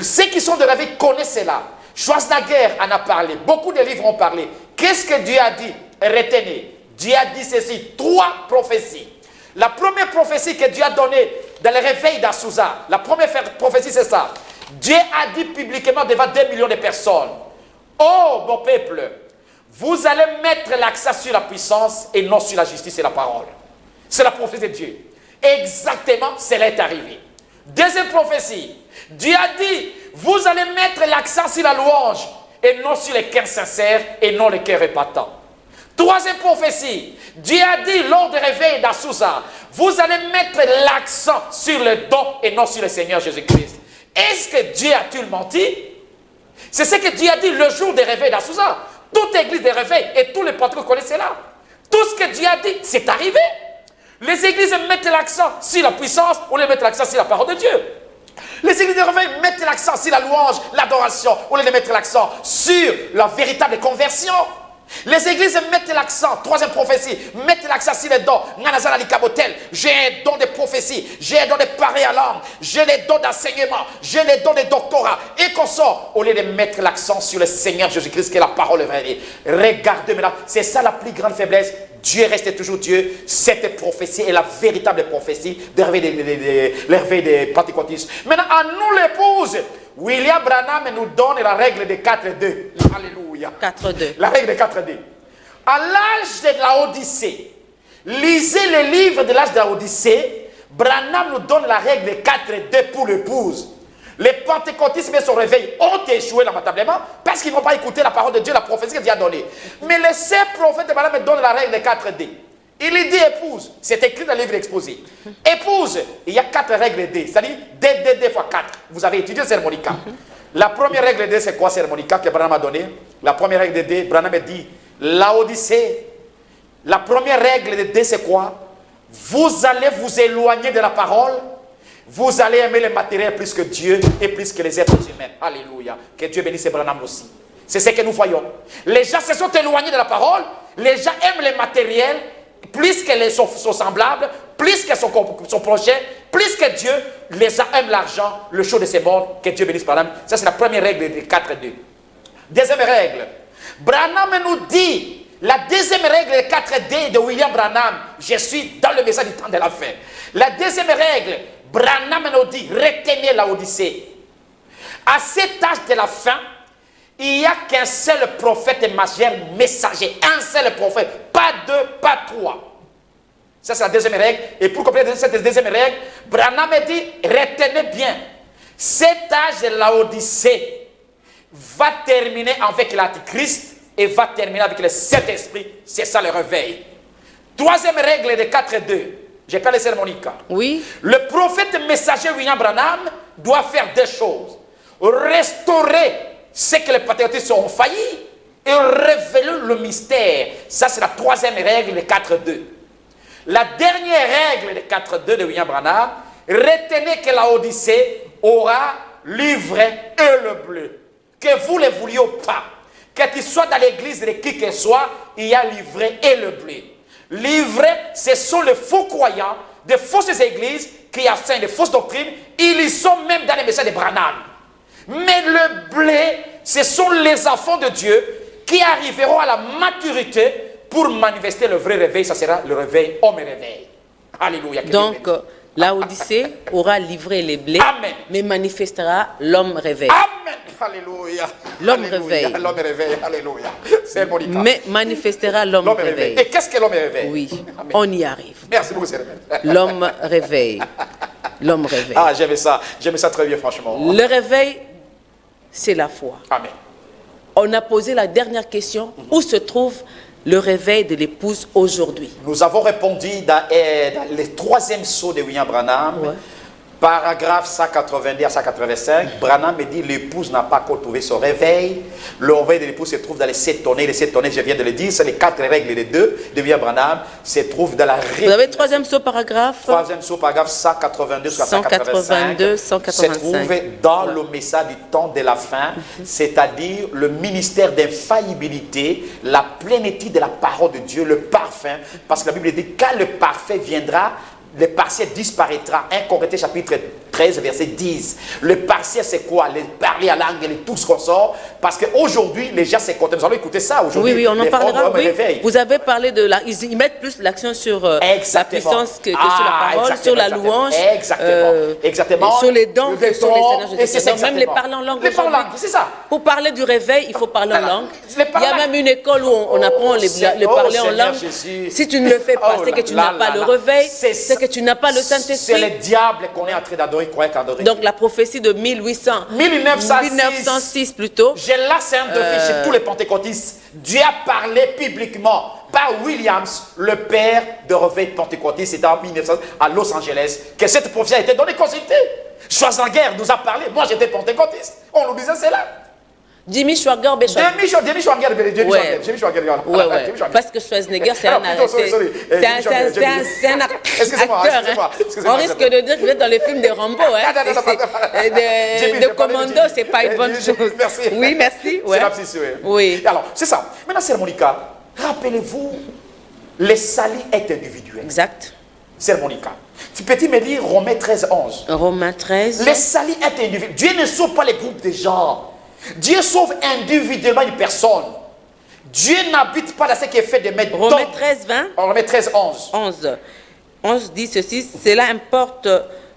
D: Ceux qui sont de réveil connaissent cela. Schwarzenegger en a parlé, beaucoup de livres ont parlé. Qu'est-ce que Dieu a dit? Retenez. Dieu a dit ceci, 3 prophéties. La première prophétie que Dieu a donnée dans le réveil d'Azusa, la première prophétie c'est ça. Dieu a dit publiquement devant 2 millions de personnes, oh mon peuple, vous allez mettre l'accent sur la puissance et non sur la justice et la parole. C'est la prophétie de Dieu. Exactement, cela est arrivé. Deuxième prophétie, Dieu a dit, vous allez mettre l'accent sur la louange et non sur les cœurs sincères et non les cœurs épatants. Troisième prophétie, Dieu a dit lors du réveil d'Azusa, vous allez mettre l'accent sur le don et non sur le Seigneur Jésus-Christ. Est-ce que Dieu a-t-il menti? C'est ce que Dieu a dit le jour du réveil d'Azusa. Toute église de réveil et tous les pentecôtistes connaissent cela. Tout ce que Dieu a dit, c'est arrivé. Les églises mettent l'accent sur la puissance ou les mettent l'accent sur la parole de Dieu. Les églises de réveil mettent l'accent sur la louange, l'adoration, ou les mettent l'accent sur la véritable conversion. Les églises mettent l'accent, troisième prophétie, mettent l'accent sur les dons. J'ai un don de prophétie, j'ai un don de parler à langue, j'ai les dons d'enseignement, j'ai les dons de doctorat. Et qu'on sort, au lieu de mettre l'accent sur le Seigneur Jésus-Christ, qui est la parole vraie. Regardez maintenant, c'est ça la plus grande faiblesse. Dieu reste toujours Dieu. Cette prophétie est la véritable prophétie de l'éveil des pentecôtistes. Maintenant, à nous l'épouse, William Branham nous donne la règle de 4-2. Alléluia.
C: 4-2.
D: La règle de 4-2. À l'âge de la Odyssée, lisez le livre de l'âge de la Odyssée, Branham nous donne la règle de 4-2 pour l'épouse. Les pentecôtistes, mais son réveil, ont échoué lamentablement parce qu'ils n'ont pas écouté la parole de Dieu, la prophétie que Dieu a donnée. Mais les 7 prophètes de Branham me donnent la règle de 4D. Il dit épouse, c'est écrit dans le livre exposé. Épouse, il y a 4 règles D, c'est-à-dire D fois 4. Vous avez étudié Sermonica. La première règle D, c'est quoi Sermonica que Branham a donné? La première règle de D, Branham dit, la Odyssée. La première règle de D, c'est quoi? Vous allez vous éloigner de la parole. Vous allez aimer le matériel plus que Dieu et plus que les êtres humains. Alléluia. Que Dieu bénisse Branham aussi. C'est ce que nous voyons. Les gens se sont éloignés de la parole. Les gens aiment le matériel plus que son semblable, plus que son projet, plus que Dieu. Les gens aiment l'argent, le show de ces mondes. Que Dieu bénisse Branham. Ça, c'est la première règle de 4-2. Deuxième règle. Branham nous dit, la deuxième règle de 4D de William Branham, je suis dans le message du temps de la fin. La deuxième règle, Branham nous dit, retenez la Odyssée. À cet âge de la fin, il n'y a qu'un seul prophète messager. Un seul prophète. Pas deux, pas trois. Ça, c'est la deuxième règle. Et pour compléter cette deuxième règle, Branham dit, retenez bien. Cet âge de la Odyssée va terminer avec l'Antichrist et va terminer avec le Saint-Esprit. C'est ça le réveil. Troisième règle de 4.2. J'ai pas laissé Monica.
C: Oui.
D: Le prophète messager William Branham doit faire deux choses. Restaurer ce que les patriotistes ont failli et révéler le mystère. Ça, c'est la troisième règle de 4.2. La dernière règle de 4.2 de William Branham, retenez que la Odyssée aura livre et le bleu. Que vous ne vouliez pas. Que tu sois dans l'église de qui que soit, il y a livret et le bleu. Livret, ce sont les faux croyants, des fausses églises qui enseignent des fausses doctrines. Ils y sont même dans les messages de Branham. Mais le blé, ce sont les enfants de Dieu qui arriveront à la maturité pour manifester le vrai réveil. Ça sera le réveil, homme et réveil. Alléluia.
C: Donc, la Odyssée aura livré les blés,
D: Amen.
C: mais manifestera l'homme réveil.
D: Amen. Alléluia.
C: L'homme
D: Alléluia.
C: réveil.
D: L'homme réveil. Alléluia. C'est Monica.
C: Mais manifestera l'homme réveil.
D: Et qu'est-ce que l'homme réveil?
C: Oui,
D: Amen.
C: on y arrive.
D: Merci beaucoup, Seigneur.
C: L'homme réveil. L'homme réveil.
D: Ah, j'aimais ça. J'aimais ça très bien, franchement.
C: Le réveil, c'est la foi.
D: Amen.
C: On a posé la dernière question. Où se trouve le réveil de l'épouse aujourd'hui?
D: Nous avons répondu dans le troisième saut de William Branham,
C: Ouais.
D: paragraphe 182 à 185. Branham me dit l'épouse n'a pas encore trouvé son réveil. Le réveil de l'épouse se trouve dans les 7 tonnées. Les 7 tonnées, je viens de le dire, c'est les 4 règles des 2 de William Branham. Se trouve dans la
C: Vous avez le troisième saut paragraphe?
D: troisième saut, paragraphe 182 jusqu'à
C: 182, 185.
D: se trouve dans le message du temps de la fin, c'est-à-dire le ministère d'infaillibilité, la plénitude de la parole de Dieu, le parfum, parce que la Bible dit quand le parfait viendra, le partiel disparaîtra. 1 Corinthiens chapitre 13, verset 10. Le partiel, c'est quoi? Le parler à langue et tout ce qu'on sort. Parce qu'aujourd'hui, les gens s'écoutent. Nous allons écouter ça aujourd'hui.
C: Oui, oui, on en
D: Les
C: parlera.
D: hommes
C: Oui.
D: réveillent.
C: Vous avez parlé de la... Ils mettent plus l'accent sur la
D: Exactement.
C: puissance que sur la parole, sur la louange.
D: Exactement.
C: Sur les dons que sont les Seigneurs
D: et c'est
C: Jésus.
D: ça,
C: Même les
D: exactement.
C: parler en langue.
D: Les parler en
C: aujourd'hui.
D: langue, c'est ça.
C: Pour parler du réveil, il faut parler en
D: Voilà.
C: langue.
D: Les
C: Il y
D: parler
C: a
D: en
C: même une école où on apprend le parler en
D: Seigneur
C: langue.
D: Jésus.
C: Si tu ne le fais pas,
D: Oh
C: c'est que
D: là
C: tu
D: là
C: n'as pas
D: là
C: le
D: là.
C: réveil,
D: C'est
C: c'est que tu n'as pas le
D: C'est
C: Saint-Esprit.
D: le diable qu'on est en train d'adorer, croyant qu'adorer.
C: Donc la prophétie de 1906 plutôt.
D: J'ai là, c'est un défi chez tous les pentecôtistes. Dieu a parlé publiquement par Williams, le père de réveil pentecôtiste. C'était en 1900 à Los Angeles que cette prophétie a été donnée, consultée. Schwarzenegger nous a parlé. Moi, j'étais pentecôtiste. On nous disait cela.
C: Jimmy Schwager,
D: Jimmy Schwager.
C: Ouais. Parce que Schwarzenegger, c'est un acteur. On risque de dire que vous êtes dans les films de Rambo. De commando, c'est pas une bonne chose.
D: Merci.
C: Oui, merci.
D: C'est la psy,
C: Oui.
D: Alors, c'est ça. Maintenant, Sœur Monica, rappelez-vous, le salut est individuel.
C: Exact.
D: Sœur Monica, tu peux-tu me dire Romains 13, 11?
C: Romains 13.
D: Le salut est individuel. Dieu ne sauve pas les groupes de gens. Dieu sauve individuellement une personne. Dieu n'habite pas dans ce qui est fait de mettre
C: Romains 13, 20.
D: Romains 13, 11.
C: 11 dit ceci, cela importe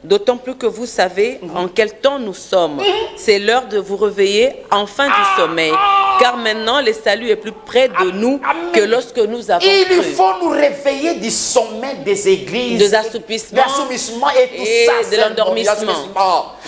C: d'autant plus que vous savez en quel temps nous sommes. C'est l'heure de vous réveiller enfin du sommeil. Car maintenant, le salut est plus près de nous que lorsque nous avons
D: Il
C: cru.
D: faut nous réveiller du sommeil des églises.
C: Des assoupissements.
D: Et tout
C: Et
D: ça.
C: de l'endormissement.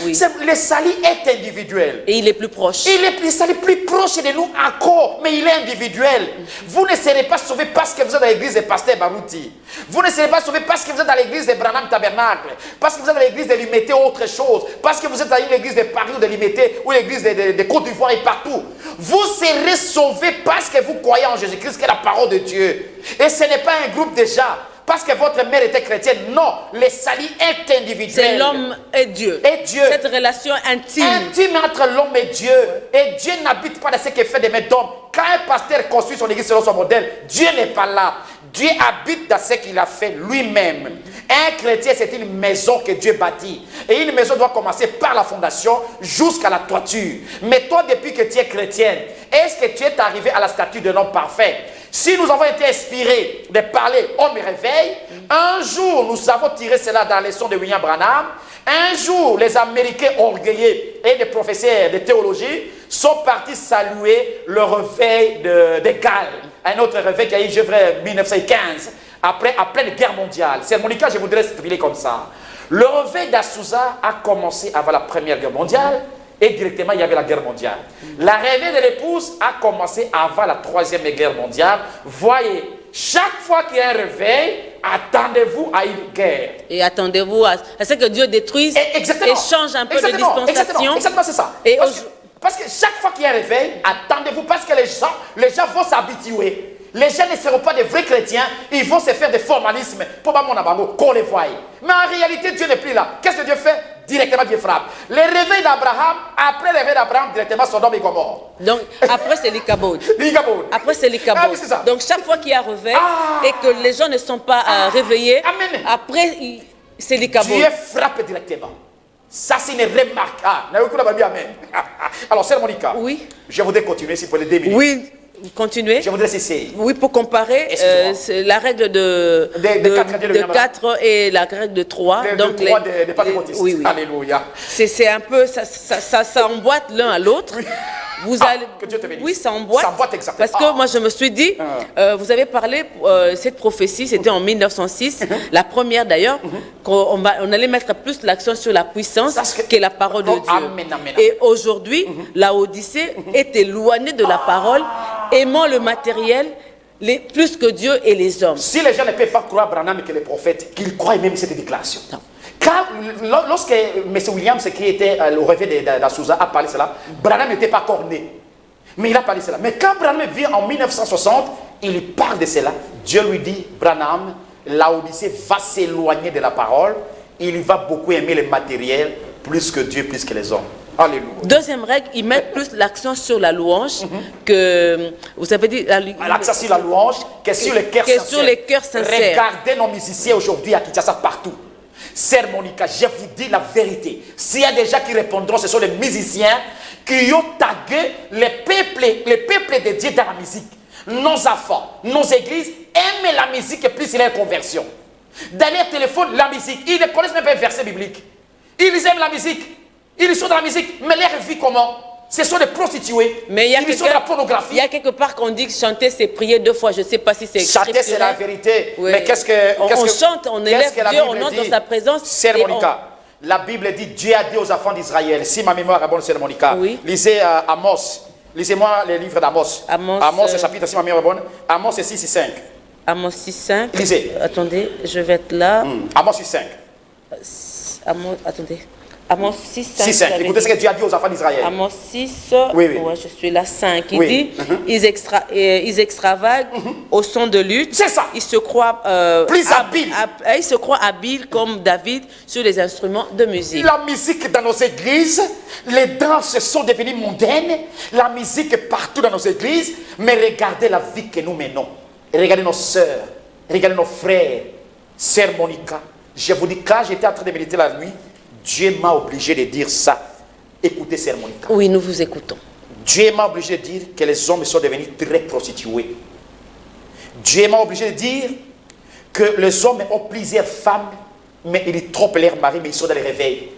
C: Oui.
D: Le salut est individuel.
C: Et il est plus proche.
D: Le salut plus proche de nous encore, mais il est individuel. Vous ne serez pas sauvés parce que vous êtes dans l'église des pasteurs Barouti. Vous ne serez pas sauvés parce que vous êtes dans l'église de Branham Tabernacle. Parce que vous êtes dans l'église de Limité ou autre chose. Parce que vous êtes dans l'église de Paris ou de Limité ou l'église de Côte d'Ivoire et partout. Vous serez sauvés parce que vous croyez en Jésus-Christ, qui est la parole de Dieu. Et ce n'est pas un groupe déjà. Parce que votre mère était chrétienne. Non, le salut est individuel.
C: C'est l'homme et Dieu.
D: Et Dieu.
C: Cette relation intime.
D: Intime entre l'homme et Dieu. Et Dieu n'habite pas dans ce qui est fait de mains d'hommes. Quand un pasteur construit son église selon son modèle, Dieu n'est pas là. Dieu habite dans ce qu'il a fait lui-même. Un chrétien, c'est une maison que Dieu bâtit. Et une maison doit commencer par la fondation jusqu'à la toiture. Mais toi, depuis que tu es chrétienne, est-ce que tu es arrivé à la statue d'un homme parfait? Si nous avons été inspirés de parler homme et réveil, un jour nous avons tiré cela dans la leçon de William Branham, Un jour, les Américains orgueillés et des professeurs de théologie sont partis saluer le réveil de Galles. Un autre réveil qui a eu, je dirais, 1915, après pleine guerre mondiale. C'est Monica, je voudrais expliquer comme ça. Le réveil d'Azusa a commencé avant la Première Guerre mondiale et directement il y avait la guerre mondiale. La réveil de l'épouse a commencé avant la Troisième Guerre mondiale. Voyez, chaque fois qu'il y a un réveil, attendez-vous à une guerre. Et attendez-vous à ce que Dieu détruise et change un peu de dispensation. Exactement, c'est ça. Parce que chaque fois qu'il y a un réveil, attendez-vous parce que les gens vont s'habituer. Les gens ne seront pas des vrais chrétiens, ils vont se faire des formalismes pour qu'on les voie. Mais en réalité, Dieu n'est plus là. Qu'est-ce que Dieu fait? Directement, Dieu frappe. Le réveil d'Abraham, après le réveil d'Abraham, directement, Sodome et Gomorrhe. Donc, après, c'est l'Ikabod. Après, c'est l'Ikabod. Donc, chaque fois qu'il y a réveil et que les gens ne sont pas réveillés, après, c'est l'Ikabod. Dieu frappe directement. Ça, c'est une remarque. Amen. Alors, Sœur Monica, oui. Je voudrais continuer si pour les 2 minutes. Oui. Continuez. Je voudrais cesser. Oui, pour comparer la règle de 4 et la règle de 3. Donc, les 3 des pentecôtistes. Oui, oui. Alléluia. C'est un peu, ça emboîte l'un à l'autre. Oui. Vous allez, que Dieu te bénisse. Oui, ça emboîte. Ça emboîte exactement. Parce que moi, je me suis dit, vous avez parlé, cette prophétie, c'était en 1906, la première d'ailleurs, qu'on allait mettre plus l'accent sur la puissance que la parole de Dieu. Amen, amen. Et aujourd'hui, la Odyssée est éloignée de la parole, aimant le matériel plus que Dieu et les hommes. Si les gens ne peuvent pas croire Branham que les prophètes, qu'ils croient même cette déclaration. Non. Car lorsque M. Williams, qui était au réveil d'Azusa, a parlé de cela, Branham n'était pas encore né. Mais il a parlé de cela. Mais quand Branham vient en 1960, il parle de cela. Dieu lui dit, Branham, la Odyssée va s'éloigner de la parole. Il va beaucoup aimer le matériel, plus que Dieu, plus que les hommes. Alléluia. Deuxième règle, ils mettent plus l'accent sur la louange que, vous avez dit... L'accent sur la louange que sur les cœurs sincères. Regardez nos musiciens aujourd'hui à Kinshasa partout. Sœur Monica, je vous dis la vérité. S'il y a des gens qui répondront, ce sont les musiciens qui ont tagué les peuples de Dieu dans la musique. Nos enfants, nos églises aiment la musique plus leur conversion. Dans leur téléphone, la musique, ils ne connaissent même pas un verset biblique. Ils aiment la musique, ils sont dans la musique, mais leur vie comment? Ce sont des prostituées. Mais ils sont de la pornographie. Il y a quelque part qu'on dit que chanter, c'est prier 2 fois. Je ne sais pas si c'est chanter, c'est la vérité. Oui. Mais qu'est-ce que... On chante, on élève Dieu, on entre dans sa présence. Sœur Monica, la Bible dit, Dieu a dit aux enfants d'Israël, si ma mémoire est bonne, Sœur Monica, oui. Lisez Amos. Lisez-moi les livres d'Amos. Amos, chapitre, si ma mémoire est bonne. Amos 6 et 5. Amos 6, 5. Lisez. Attendez, je vais être là. Amos 6, 5. Attendez. Amos 6, 5. 6, 5. Écoutez ce que Dieu a dit aux enfants d'Israël. Amos 6, oui, oui. Ouais, je suis là, 5. Il dit, ils extravaguent au son de lutte. C'est ça. Ils se croient plus habiles. Ils se croient habiles comme David sur les instruments de musique. La musique dans nos églises, les danses sont devenues mondaines. La musique partout dans nos églises. Mais regardez la vie que nous menons. Regardez nos sœurs. Regardez nos frères. Sœur Monica, je vous dis, quand j'étais en train de méditer la nuit, Dieu m'a obligé de dire ça. Écoutez, Sœur Monica. Oui, nous vous écoutons. Dieu m'a obligé de dire que les hommes sont devenus très prostitués. Dieu m'a obligé de dire que les hommes ont plusieurs femmes, mais ils trompent leur mari, mais ils sont dans les réveils.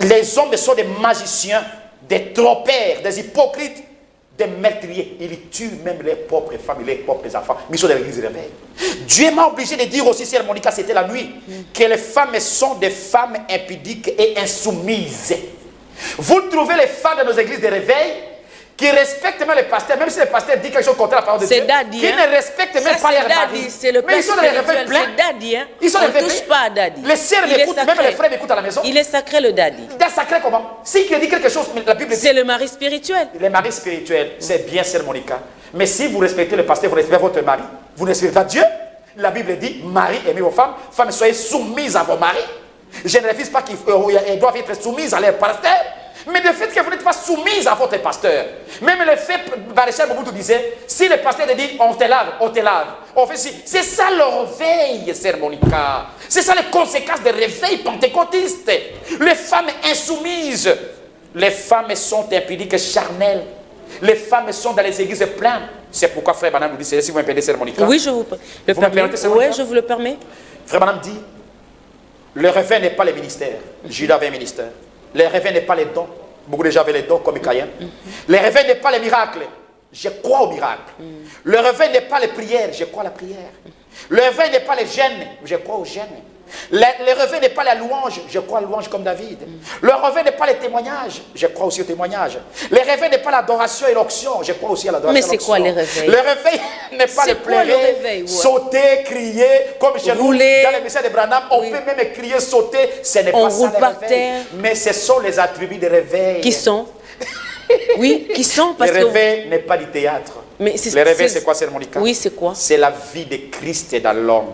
D: Les hommes sont des magiciens, des trompeurs, des hypocrites, des meurtriers. Ils tuent même leurs propres femmes et leurs propres enfants, mais ils sont dans l'église de réveil. Dieu m'a obligé de dire aussi, Sœur Monica, c'était la nuit, que les femmes sont des femmes impudiques et insoumises. Vous trouvez les femmes de nos églises de réveil qui respectent même les pasteurs, même si le pasteur dit quelque chose contre la parole de Dieu, qui ne respectent même pas leur mari. Mais ils sont dans les réveils pleins. C'est daddy, hein? Ils sont on ne touche pas à daddy. Les sœurs m'écoutent, même les frères m'écoutent à la maison. Il est sacré le daddy. Il est sacré comment? S'il dit quelque chose, la Bible dit... C'est le mari spirituel. Le mari spirituel, c'est bien, Sœur Monica. Mais si vous respectez le pasteur, vous respectez votre mari, vous ne respectez pas Dieu. La Bible dit, mari, aimez vos femmes, femmes, soyez soumises à vos maris. Je ne refuse pas qu'ils doivent être soumises à leur pasteur. Mais le fait que vous n'êtes pas soumise à votre pasteur, même le fait, Maréchal Mobutu disait, si le pasteur te dit, on te lave, on te lave, on fait ci, c'est ça le réveil, Sœur Monica. C'est ça les conséquences des réveils pentecôtistes. Les femmes insoumises, les femmes sont impudiques, charnelles. Les femmes sont dans les églises pleines. C'est pourquoi Frère Branham nous dit, si vous me permettez, Sœur Monica. Oui, je vous le permets. Oui, je vous le permets. Frère Branham dit, Le réveil n'est pas le ministère. Judas avait un ministère. Le réveil n'est pas les dons. Beaucoup de gens avaient les dons comme Michaël. Le réveil n'est pas les miracles. Je crois aux miracles. Le réveil n'est pas les prières. Je crois à la prière. Le réveil n'est pas les gènes. Je crois aux gènes. Le réveil n'est pas la louange, je crois à la louange comme David. Le réveil n'est pas les témoignages, je crois aussi aux témoignages. Le réveil n'est pas l'adoration et l'onction, je crois aussi à l'adoration et l'onction.
C: Mais c'est quoi les réveils?
D: Le réveil n'est pas le pleurer, sauter, crier, comme chez nous, dans les messages de Branham, on peut même crier, sauter, ce n'est pas ça le réveil. Mais ce sont les attributs de réveil.
C: Qui sont? Oui, qui sont parce
D: le réveil n'est pas du théâtre. Mais le réveil, c'est quoi, c'est Monica?
C: Oui, c'est quoi?
D: C'est la vie de Christ dans l'homme.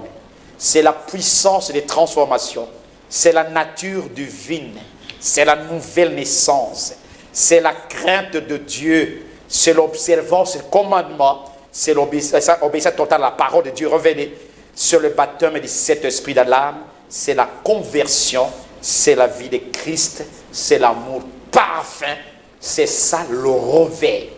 D: C'est la puissance des transformations. C'est la nature divine. C'est la nouvelle naissance. C'est la crainte de Dieu. C'est l'observance des commandements. C'est l'obéissance totale à la parole de Dieu. Revenez sur le baptême du Saint-Esprit dans l'âme. C'est la conversion. C'est la vie de Christ. C'est l'amour parfait. C'est ça le réveil.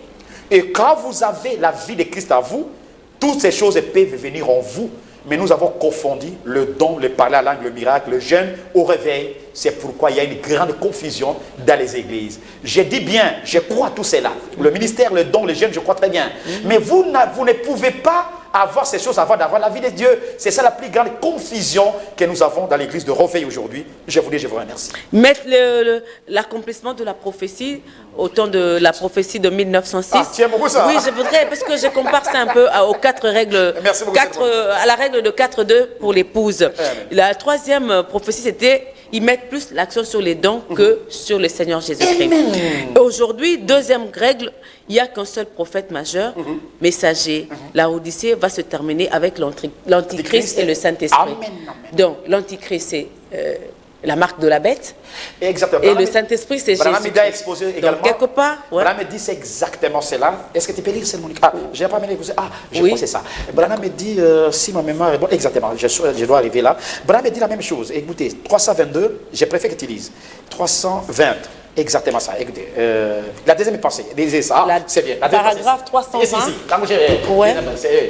D: Et quand vous avez la vie de Christ en vous, toutes ces choses peuvent venir en vous. Mais nous avons confondu le don, le parler à langue, le miracle, le jeûne au réveil. C'est pourquoi il y a une grande confusion dans les églises. Je dis bien, je crois à tout cela. Le ministère, le don, le jeûne, je crois très bien. Mais vous ne pouvez pas avoir ces choses avant d'avoir la vie de Dieu. C'est ça la plus grande confusion que nous avons dans l'église de réveil aujourd'hui. Je vous dis, je vous remercie.
C: Mettre l'accomplissement de la prophétie, au temps de la prophétie de 1906.
D: Ah, tiens beaucoup ça.
C: Oui, je voudrais, parce que je compare ça un peu aux 4 règles.
D: Merci beaucoup.
C: À la règle de 4-2 pour l'épouse. La troisième prophétie, c'était ils mettent plus l'accent sur les dons que sur le Seigneur Jésus-Christ. Aujourd'hui, deuxième règle, il n'y a qu'un seul prophète majeur, messager. La Odyssée va se terminer avec l'Antichrist et le Saint-Esprit. Donc, l'Antichrist, c'est la marque de la bête.
D: Exactement.
C: Et le Saint-Esprit, c'est Jésus.
D: Exposé également.
C: Donc, quelque part,
D: Branham me dit c'est exactement cela. Est-ce que tu peux lire, c'est Monica? Je n'ai pas mené. Ah, je crois que c'est ça. Branham me dit, si ma mémoire est bonne, exactement, je dois arriver là. Branham me dit la même chose. Écoutez, 322, je préfère que tu lises. 320. Exactement ça. Écoutez, la deuxième pensée, lisez ça, c'est bien. La
C: paragraphe 320.
D: Ici, là où j'ai.
C: Ouais.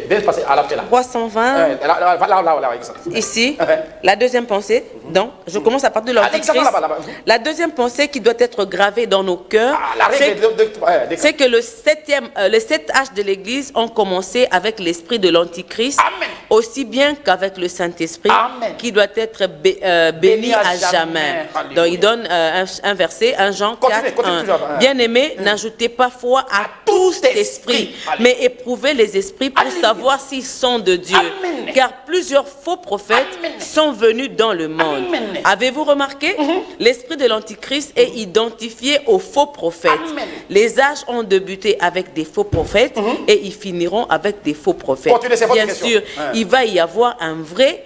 D: Bien passé à la fin là.
C: 320.
D: Là, exactement.
C: Ici, la deuxième pensée. Donc, je commence à partir de l'Antichrist. La deuxième pensée qui doit être gravée dans nos cœurs, c'est que le 7 âge de l'Église ont commencé avec l'esprit de l'Antichrist, aussi bien qu'avec le Saint-Esprit, qui doit être béni à jamais. Donc, il donne un verset, 1 Jean 4, bien-aimés, n'ajoutez pas foi à tout esprit, mais éprouvez les esprits pour savoir s'ils sont de Dieu. Car plusieurs faux prophètes sont venus dans le monde. Avez-vous remarqué? L'esprit de l'Antichrist est identifié aux faux prophètes. Les âges ont débuté avec des faux prophètes et ils finiront avec des faux prophètes. Bien sûr, il va y avoir un vrai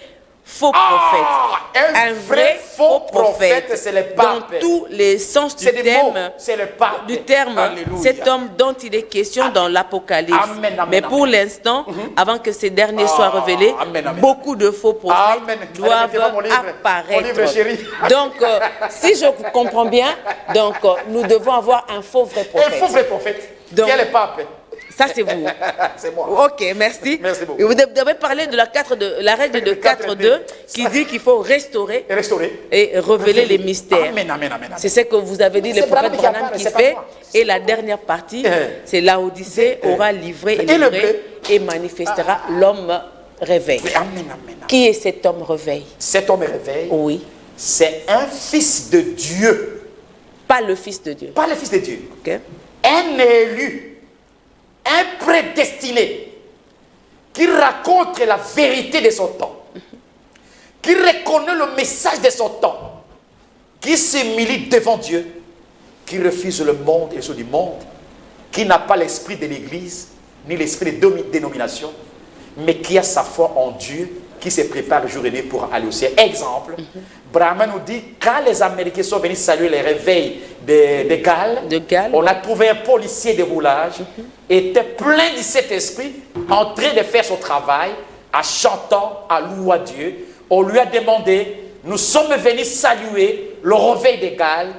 C: faux prophète.
D: Un vrai faux prophète, c'est le pape.
C: Dans tous les sens du terme, cet homme dont il est question dans l'Apocalypse. Mais pour l'instant, avant que ces derniers soient révélés, beaucoup de faux prophètes doivent apparaître. Donc, si je comprends bien, donc, nous devons avoir un faux vrai prophète.
D: Un faux vrai prophète. Qui est le pape?
C: Ça, c'est vous.
D: C'est moi.
C: Ok, merci.
D: Merci beaucoup.
C: Et vous devez parler de la règle de 4.2 qui dit qu'il faut restaurer et révéler les mystères. C'est ce que vous avez dit, le prophète Branham qui fait. Et la dernière partie, c'est la Odyssée aura livré et livré et manifestera l'homme réveil. Qui est cet homme réveil?
D: Cet homme réveil,
C: oui,
D: c'est un fils de Dieu.
C: Pas le fils de Dieu.
D: Pas le fils de Dieu.
C: Okay.
D: Un élu. Un prédestiné qui raconte la vérité de son temps, qui reconnaît le message de son temps, qui s'humilie devant Dieu, qui refuse le monde et les choses du monde, qui n'a pas l'esprit de l'Église, ni l'esprit de dénomination, mais qui a sa foi en Dieu, qui se prépare jour et nuit pour aller au ciel. Exemple, Brahman nous dit, quand les Américains sont venus saluer les réveils de Galles, on a trouvé un policier de roulage, était plein de cet esprit, en train de faire son travail, en chantant, à louer Dieu. On lui a demandé, nous sommes venus saluer le réveil de Galles.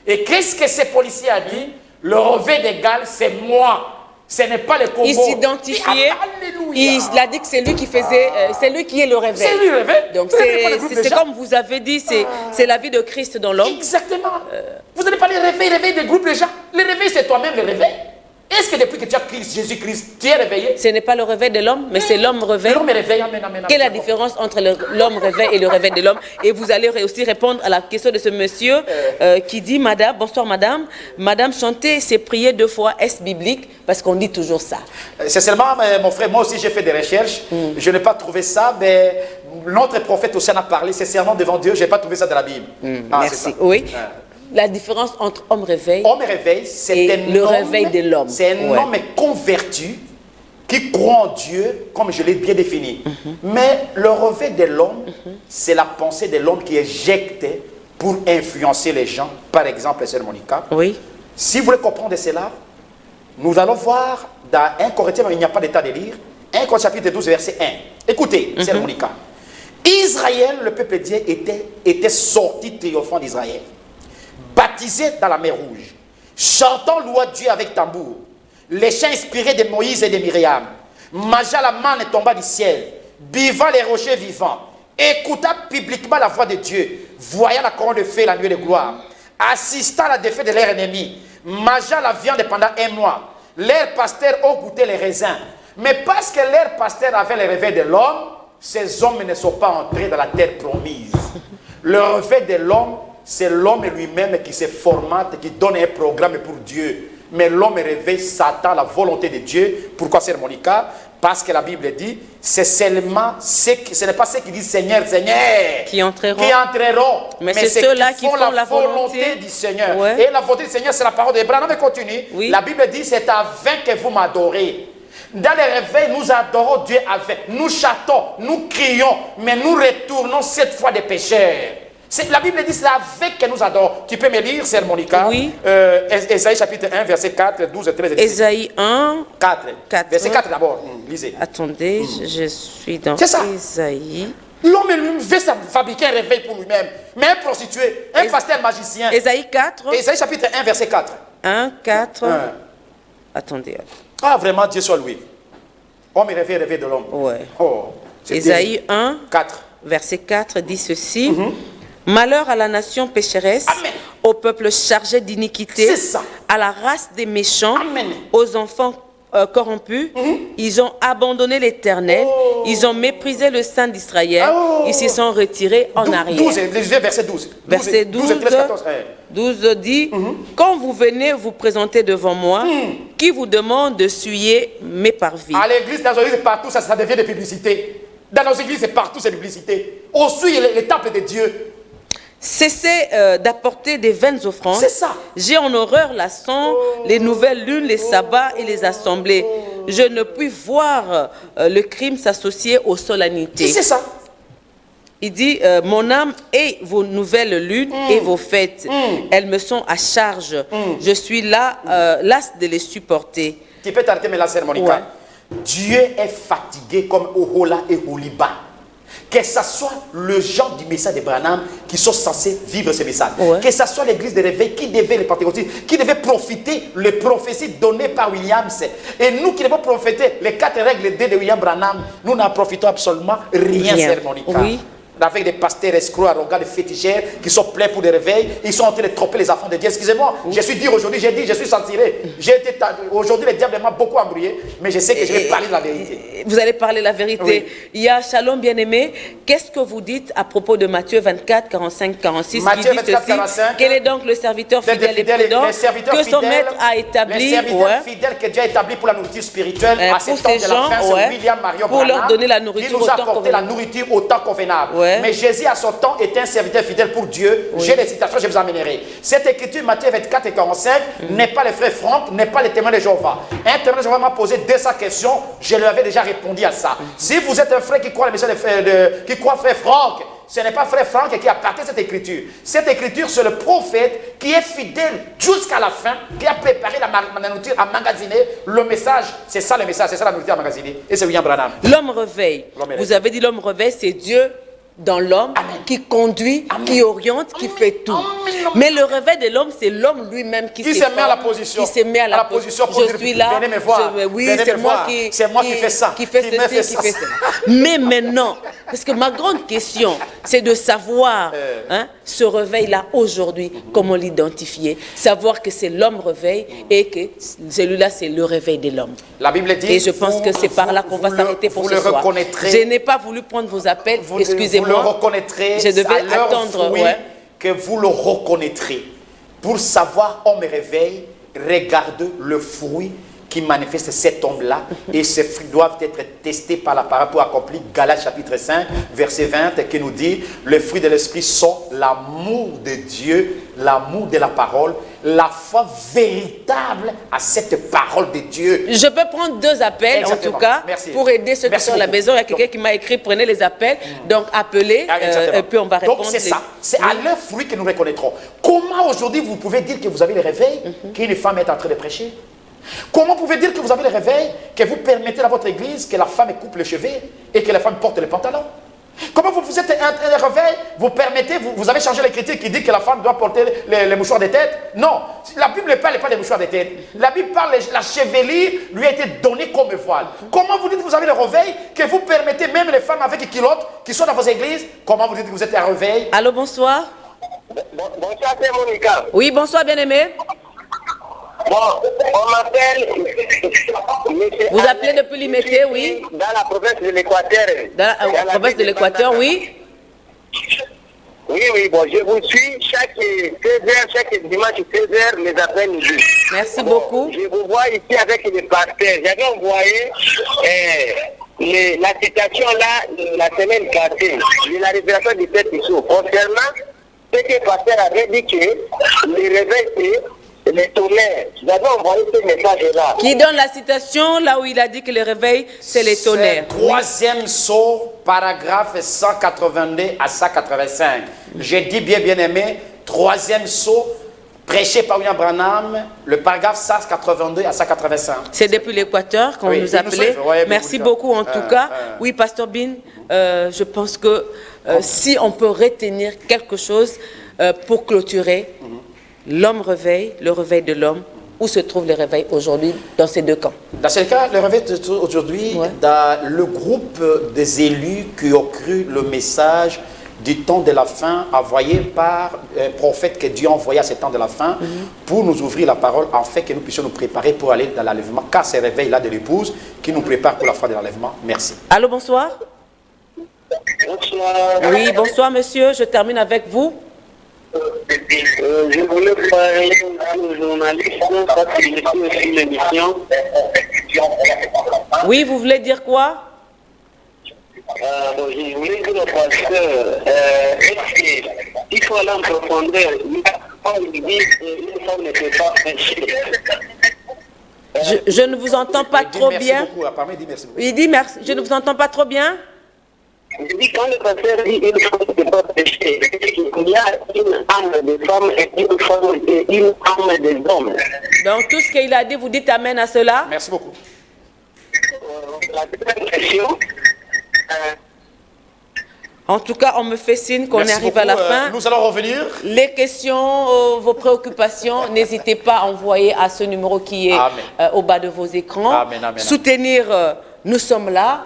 D: Et qu'est-ce que ce policier a dit? Le réveil de Galles, c'est moi. Ce n'est pas le Congo.
C: Il s'identifiait
D: Alléluia.
C: Il a dit que c'est lui qui faisait, c'est lui qui est le réveil.
D: C'est lui le réveil.
C: Donc
D: Vous n'avez pas le groupe
C: c'est
D: déjà.
C: comme vous avez dit, c'est la vie de Christ dans l'homme.
D: Exactement. Vous n'allez pas les réveils des groupes déjà. Le réveil, c'est toi-même le réveil. Est-ce que depuis que tu as Christ, Jésus-Christ, tu es réveillé?
C: Ce n'est pas le réveil de l'homme, mais c'est l'homme réveil.
D: L'homme est réveillé, amen, amen.
C: Quelle est la différence entre l'homme réveil et le réveil de l'homme? Et vous allez aussi répondre à la question de ce monsieur qui dit, madame, bonsoir madame, madame, chanter, c'est prier 2 fois, est-ce biblique? Parce qu'on dit toujours ça.
D: C'est seulement, mon frère, moi aussi j'ai fait des recherches, je n'ai pas trouvé ça, mais notre prophète aussi en a parlé, c'est serment devant Dieu, je n'ai pas trouvé ça dans la Bible.
C: Merci. Oui. La différence entre homme réveil,
D: homme réveil, c'est
C: le réveil de l'homme.
D: C'est un homme converti qui croit en Dieu, comme je l'ai bien défini. Mais le réveil de l'homme, c'est la pensée de l'homme qui est éjectée pour influencer les gens. Par exemple, Sœur Monica.
C: Oui.
D: Si vous voulez comprendre cela, nous allons voir dans 1 Corinthiens, il n'y a pas d'état de lire, 1 Corinthiens chapitre 12, verset 1. Écoutez, Sœur Monica. Israël, le peuple de Dieu, était sorti triomphant d'Israël, baptisé dans la mer Rouge, chantant louant Dieu avec tambour, les chants inspirés de Moïse et de Myriam, mangeant la manne tomba du ciel, buvant les rochers vivants, écoutant publiquement la voix de Dieu, voyant la couronne de feu et la nuée de gloire, assistant à la défaite de leurs ennemis, mangeant la viande pendant 1 mois. Leurs pasteurs ont goûté les raisins. Mais parce que leurs pasteurs avaient le réveil de l'homme, ces hommes ne sont pas entrés dans la terre promise. Le réveil de l'homme, c'est l'homme lui-même qui se formate, qui donne un programme pour Dieu. Mais l'homme réveille Satan, la volonté de Dieu. Pourquoi, Sœur Monica? Parce que la Bible dit, c'est seulement ce n'est pas ceux qui disent Seigneur, Seigneur,
C: Qui entreront.
D: Mais
C: c'est ceux-là qui font la volonté
D: du Seigneur.
C: Ouais.
D: Et la volonté du Seigneur, c'est la parole d'Abraham. Mais continue.
C: Oui.
D: La Bible dit, c'est avec que vous m'adorez. Dans les réveils, nous adorons Dieu avec. Nous chantons, nous crions, mais nous retournons cette fois des pécheurs. La Bible dit, c'est avec que nous adorons. Tu peux me lire, Sœur Monica?
C: Oui.
D: Ésaïe chapitre 1, verset 4, 12, 13 et 17.
C: Ésaïe 1,
D: 4.
C: 4.
D: Verset 4 d'abord. Lisez.
C: Attendez, je suis dans
D: C'est ça.
C: Ésaïe.
D: L'homme lui veut fabriquer un réveil pour lui-même. Mais un prostitué, un pasteur magicien.
C: Ésaïe 4.
D: Ésaïe chapitre 1, verset 4.
C: 1, 4.
D: Ouais.
C: Attendez.
D: Ah, vraiment, Dieu soit loué. Homme et réveil de l'homme.
C: Ouais.
D: Oh, c'est
C: Ésaïe 1,
D: 4.
C: verset 4 dit ceci. Malheur à la nation pécheresse,
D: Amen.
C: au peuple chargé d'iniquité,
D: C'est ça.
C: à la race des méchants,
D: Amen.
C: aux enfants corrompus. Ils ont abandonné l'Éternel, ils ont méprisé le Saint d'Israël, ils s'y sont retirés en arrière.
D: 12, verset 12.
C: Verset 12,
D: 13, 14.
C: 12 dit, quand vous venez vous présenter devant moi, qui vous demande de suyer mes parvis?
D: À l'église, dans nos églises, partout, ça devient des publicités. Dans nos églises, partout, c'est publicité. On suit les temples de Dieu.
C: Cessez d'apporter des vaines offrandes.
D: C'est ça.
C: J'ai en horreur la sang, les nouvelles lunes, les sabbats et les assemblées. Je ne puis voir le crime s'associer aux solennités.
D: C'est ça.
C: Il dit, mon âme et vos nouvelles lunes et vos fêtes, elles me sont à charge. Je suis là, las de les supporter.
D: Tu peux t'arrêter, mais là, Sœur Monica.
C: Ouais.
D: Dieu est fatigué comme Ohola et Oliba. Que ce soit le genre du message de Branham qui sont censés vivre ce message.
C: Ouais.
D: Que ce soit l'église de réveil qui devait, les pentecôtistes, qui devait profiter les prophéties données par Williams. Et nous qui devons profiter les 4 règles de William Branham, nous n'en profitons absolument rien,
C: Rien.
D: Sœur Monica.
C: Oui.
D: Avec des pasteurs escrocs, arrogants, des féticheurs qui sont pleins pour des réveils, ils sont en train de tromper les enfants de Dieu. Excusez-moi, je suis dur aujourd'hui, j'ai dit, je suis censuré. Aujourd'hui, le diable m'a beaucoup embrouillé, mais je sais que je vais parler de la vérité.
C: Vous allez parler la vérité.
D: Oui.
C: Il y a Shalom bien-aimé. Qu'est-ce que vous dites à propos de Matthieu 24, 45, 46
D: Matthieu
C: qui dit
D: 24,
C: ceci,
D: 45,
C: quel est donc le serviteur fidèle et prudent que son maître a établi
D: les serviteurs fidèles que Dieu a établi pour la nourriture spirituelle à
C: pour
D: cet homme
C: ces
D: de la
C: gens,
D: fin, c'est William Marion
C: pour leur
D: Branham,
C: donner la nourriture
D: qui nous
C: au
D: a
C: temps
D: apporté la
C: convenable.
D: nourriture au temps convenable.
C: Ouais.
D: Mais Jésus à son temps était un serviteur fidèle pour Dieu. J'ai les citations, je vous amènerai. Cette écriture, Matthieu 24 et 45, n'est pas le frère Franck, n'est pas le témoin de Jéhovah. Un témoin de Jéhovah m'a posé 200 questions, je lui avais déjà répondu à ça. Si vous êtes un frère qui croit le message qui croit frère Franck, ce n'est pas frère Franck qui a parté cette écriture. Cette écriture, c'est le prophète qui est fidèle jusqu'à la fin, qui a préparé la nourriture à magasiner. Le message, c'est ça le message, c'est ça la nourriture à magasiner. Et c'est William Branham.
C: L'homme réveil.
D: L'homme réveil.
C: Vous avez dit l'homme réveil, c'est Dieu dans l'homme, qui conduit, qui oriente, qui fait tout. Mais le réveil de l'homme, c'est l'homme lui-même qui
D: se met à la position.
C: Qui se met à la position
D: pour
C: je suis là.
D: Venez me voir.
C: Oui, c'est moi qui
D: fais ça.
C: Qui fait ceci, qui fait ça. Mais maintenant, parce que ma grande question, c'est de savoir ce réveil-là aujourd'hui, comment l'identifier. Savoir que c'est l'homme réveil et que celui-là, c'est le réveil de l'homme.
D: La Bible dit.
C: Et je pense que c'est par là qu'on va s'arrêter pour ce soir. Je n'ai pas voulu prendre vos appels, excusez-moi.
D: Vous le reconnaîtrez.
C: Je devais attendre.
D: Que vous le reconnaîtrez. Pour savoir, homme réveil, regardez le fruit qui manifeste cet homme-là. Et ces fruits doivent être testés par la parole pour accomplir Galates chapitre 5, verset 20, qui nous dit, les fruits de l'esprit sont l'amour de Dieu, l'amour de la parole, la foi véritable à cette parole de Dieu.
C: Je peux prendre 2 appels, en tout cas, pour aider ceux qui sont à la maison. Il y a quelqu'un qui m'a écrit, prenez les appels, donc appelez, et puis on va répondre.
D: Donc c'est ça, c'est à leur fruit que nous reconnaîtrons. Comment aujourd'hui vous pouvez dire que vous avez le réveil, qu'une femme est en train de prêcher? Comment vous pouvez dire que vous avez le réveil, que vous permettez dans votre église que la femme coupe les cheveux et que la femme porte les pantalons? Comment vous êtes un réveil, vous permettez, vous avez changé l'écriture qui dit que la femme doit porter les mouchoirs de tête? Non, la Bible ne parle pas des mouchoirs de tête. La Bible parle de la chevelure lui a été donnée comme voile. Comment vous dites que vous avez le réveil, que vous permettez même les femmes avec les culottes qui sont dans vos églises? Comment vous dites que vous êtes un réveil?
C: Allô, bonsoir.
E: Bonsoir, c'est Monica.
C: Oui, bonsoir, bien-aimé.
E: Bon, on m'appelle.
C: Vous appelez depuis l'Imété, oui?
E: Dans la province de l'Équateur.
C: Dans la province de l'Équateur, oui?
E: Oui, bon, je vous suis chaque 16h, chaque dimanche 16h, les appels nous disent.
C: Merci beaucoup.
E: Je vous vois ici avec les pasteurs. J'avais envoyé la citation là, la semaine passée, de la révélation du Père Issou, concernant ce que le pasteur avait dit que le réveil, c'est les tonnerres. J'avais envoyé ce message-là.
C: Qui donne la citation là où il a dit que le réveil, c'est les tonnerres.
D: Troisième sceau, paragraphe 182 à 185. J'ai dit bien aimé, troisième sceau, prêché par William Branham, le paragraphe 182 à 185.
C: C'est depuis l'Équateur qu'on nous appelait. Merci beaucoup en tout cas. Oui, Pasteur Bin, je pense que si on peut retenir quelque chose pour clôturer, l'homme réveil, le réveil de l'homme, où se trouve le réveil aujourd'hui dans ces 2 camps?
D: Dans ce cas, le réveil aujourd'hui, dans le groupe des élus qui ont cru le message du temps de la fin envoyé par un prophète que Dieu a envoyé à ce temps de la fin pour nous ouvrir la parole, en fait que nous puissions nous préparer pour aller dans l'enlèvement, car c'est le réveil là de l'épouse qui nous prépare pour la fin de l'enlèvement. Merci.
C: Allô, bonsoir.
E: Bonsoir.
C: Oui, bonsoir monsieur, je termine avec vous.
E: Je voulais parler aux journalistes parce que je suis aussi l'émission.
C: Oui, vous voulez dire quoi?
E: Je voulais dire au pasteur, est-ce qu'il faut aller en profondeur? Il dit une femme ne peut pas prêcher.
C: Je ne vous entends pas trop bien. Il dit merci. Je ne vous entends pas trop bien.
E: Je dis quand le pasteur dit une femme ne peut pas prêcher, il y a une âme de femme et une femme et une âme des hommes.
C: Donc tout ce qu'il a dit, vous dites amen à cela.
D: Merci beaucoup.
E: La deuxième question.
C: En tout cas, on me fait signe qu'on arrive à la fin.
D: Nous allons revenir.
C: Les questions, vos préoccupations, n'hésitez pas à envoyer à ce numéro qui est au bas de vos écrans.
D: Amen, amen,
C: soutenir, nous sommes là.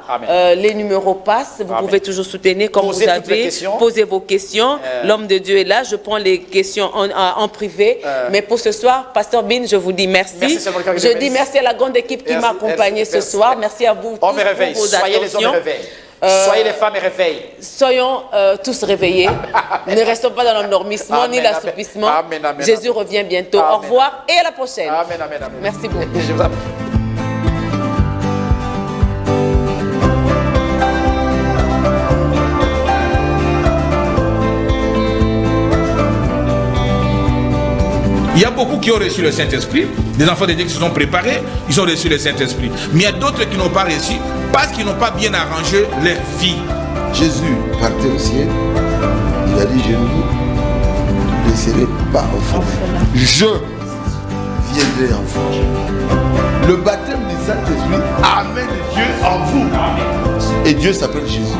C: Les numéros passent. Vous pouvez toujours soutenir comme vous avez. Posez vos questions. L'homme de Dieu est là. Je prends les questions en privé. Mais pour ce soir, Pasteur Bin, je vous dis merci. Je dis merci à la grande équipe qui m'a accompagné ce soir. Merci à vous tous pour vos
D: attentions. Soyez les hommes réveillés. Soyez les femmes réveillées.
C: Soyons tous réveillés. Ne restons pas dans l'endormissement ni l'assoupissement. Jésus revient bientôt. Au revoir et à la prochaine.
D: Amen, amen, amen.
C: Merci beaucoup.
D: Je vous appelle.
A: Il y a beaucoup qui ont reçu le Saint-Esprit, des enfants de Dieu qui se sont préparés, ils ont reçu le Saint-Esprit. Mais il y a d'autres qui n'ont pas reçu parce qu'ils n'ont pas bien arrangé leur vie.
B: Jésus partait au ciel, il a dit, je ne vous laisserai pas orphelin. Je viendrai en vous. Le baptême du Saint-Esprit amène Dieu en vous. Et Dieu s'appelle Jésus.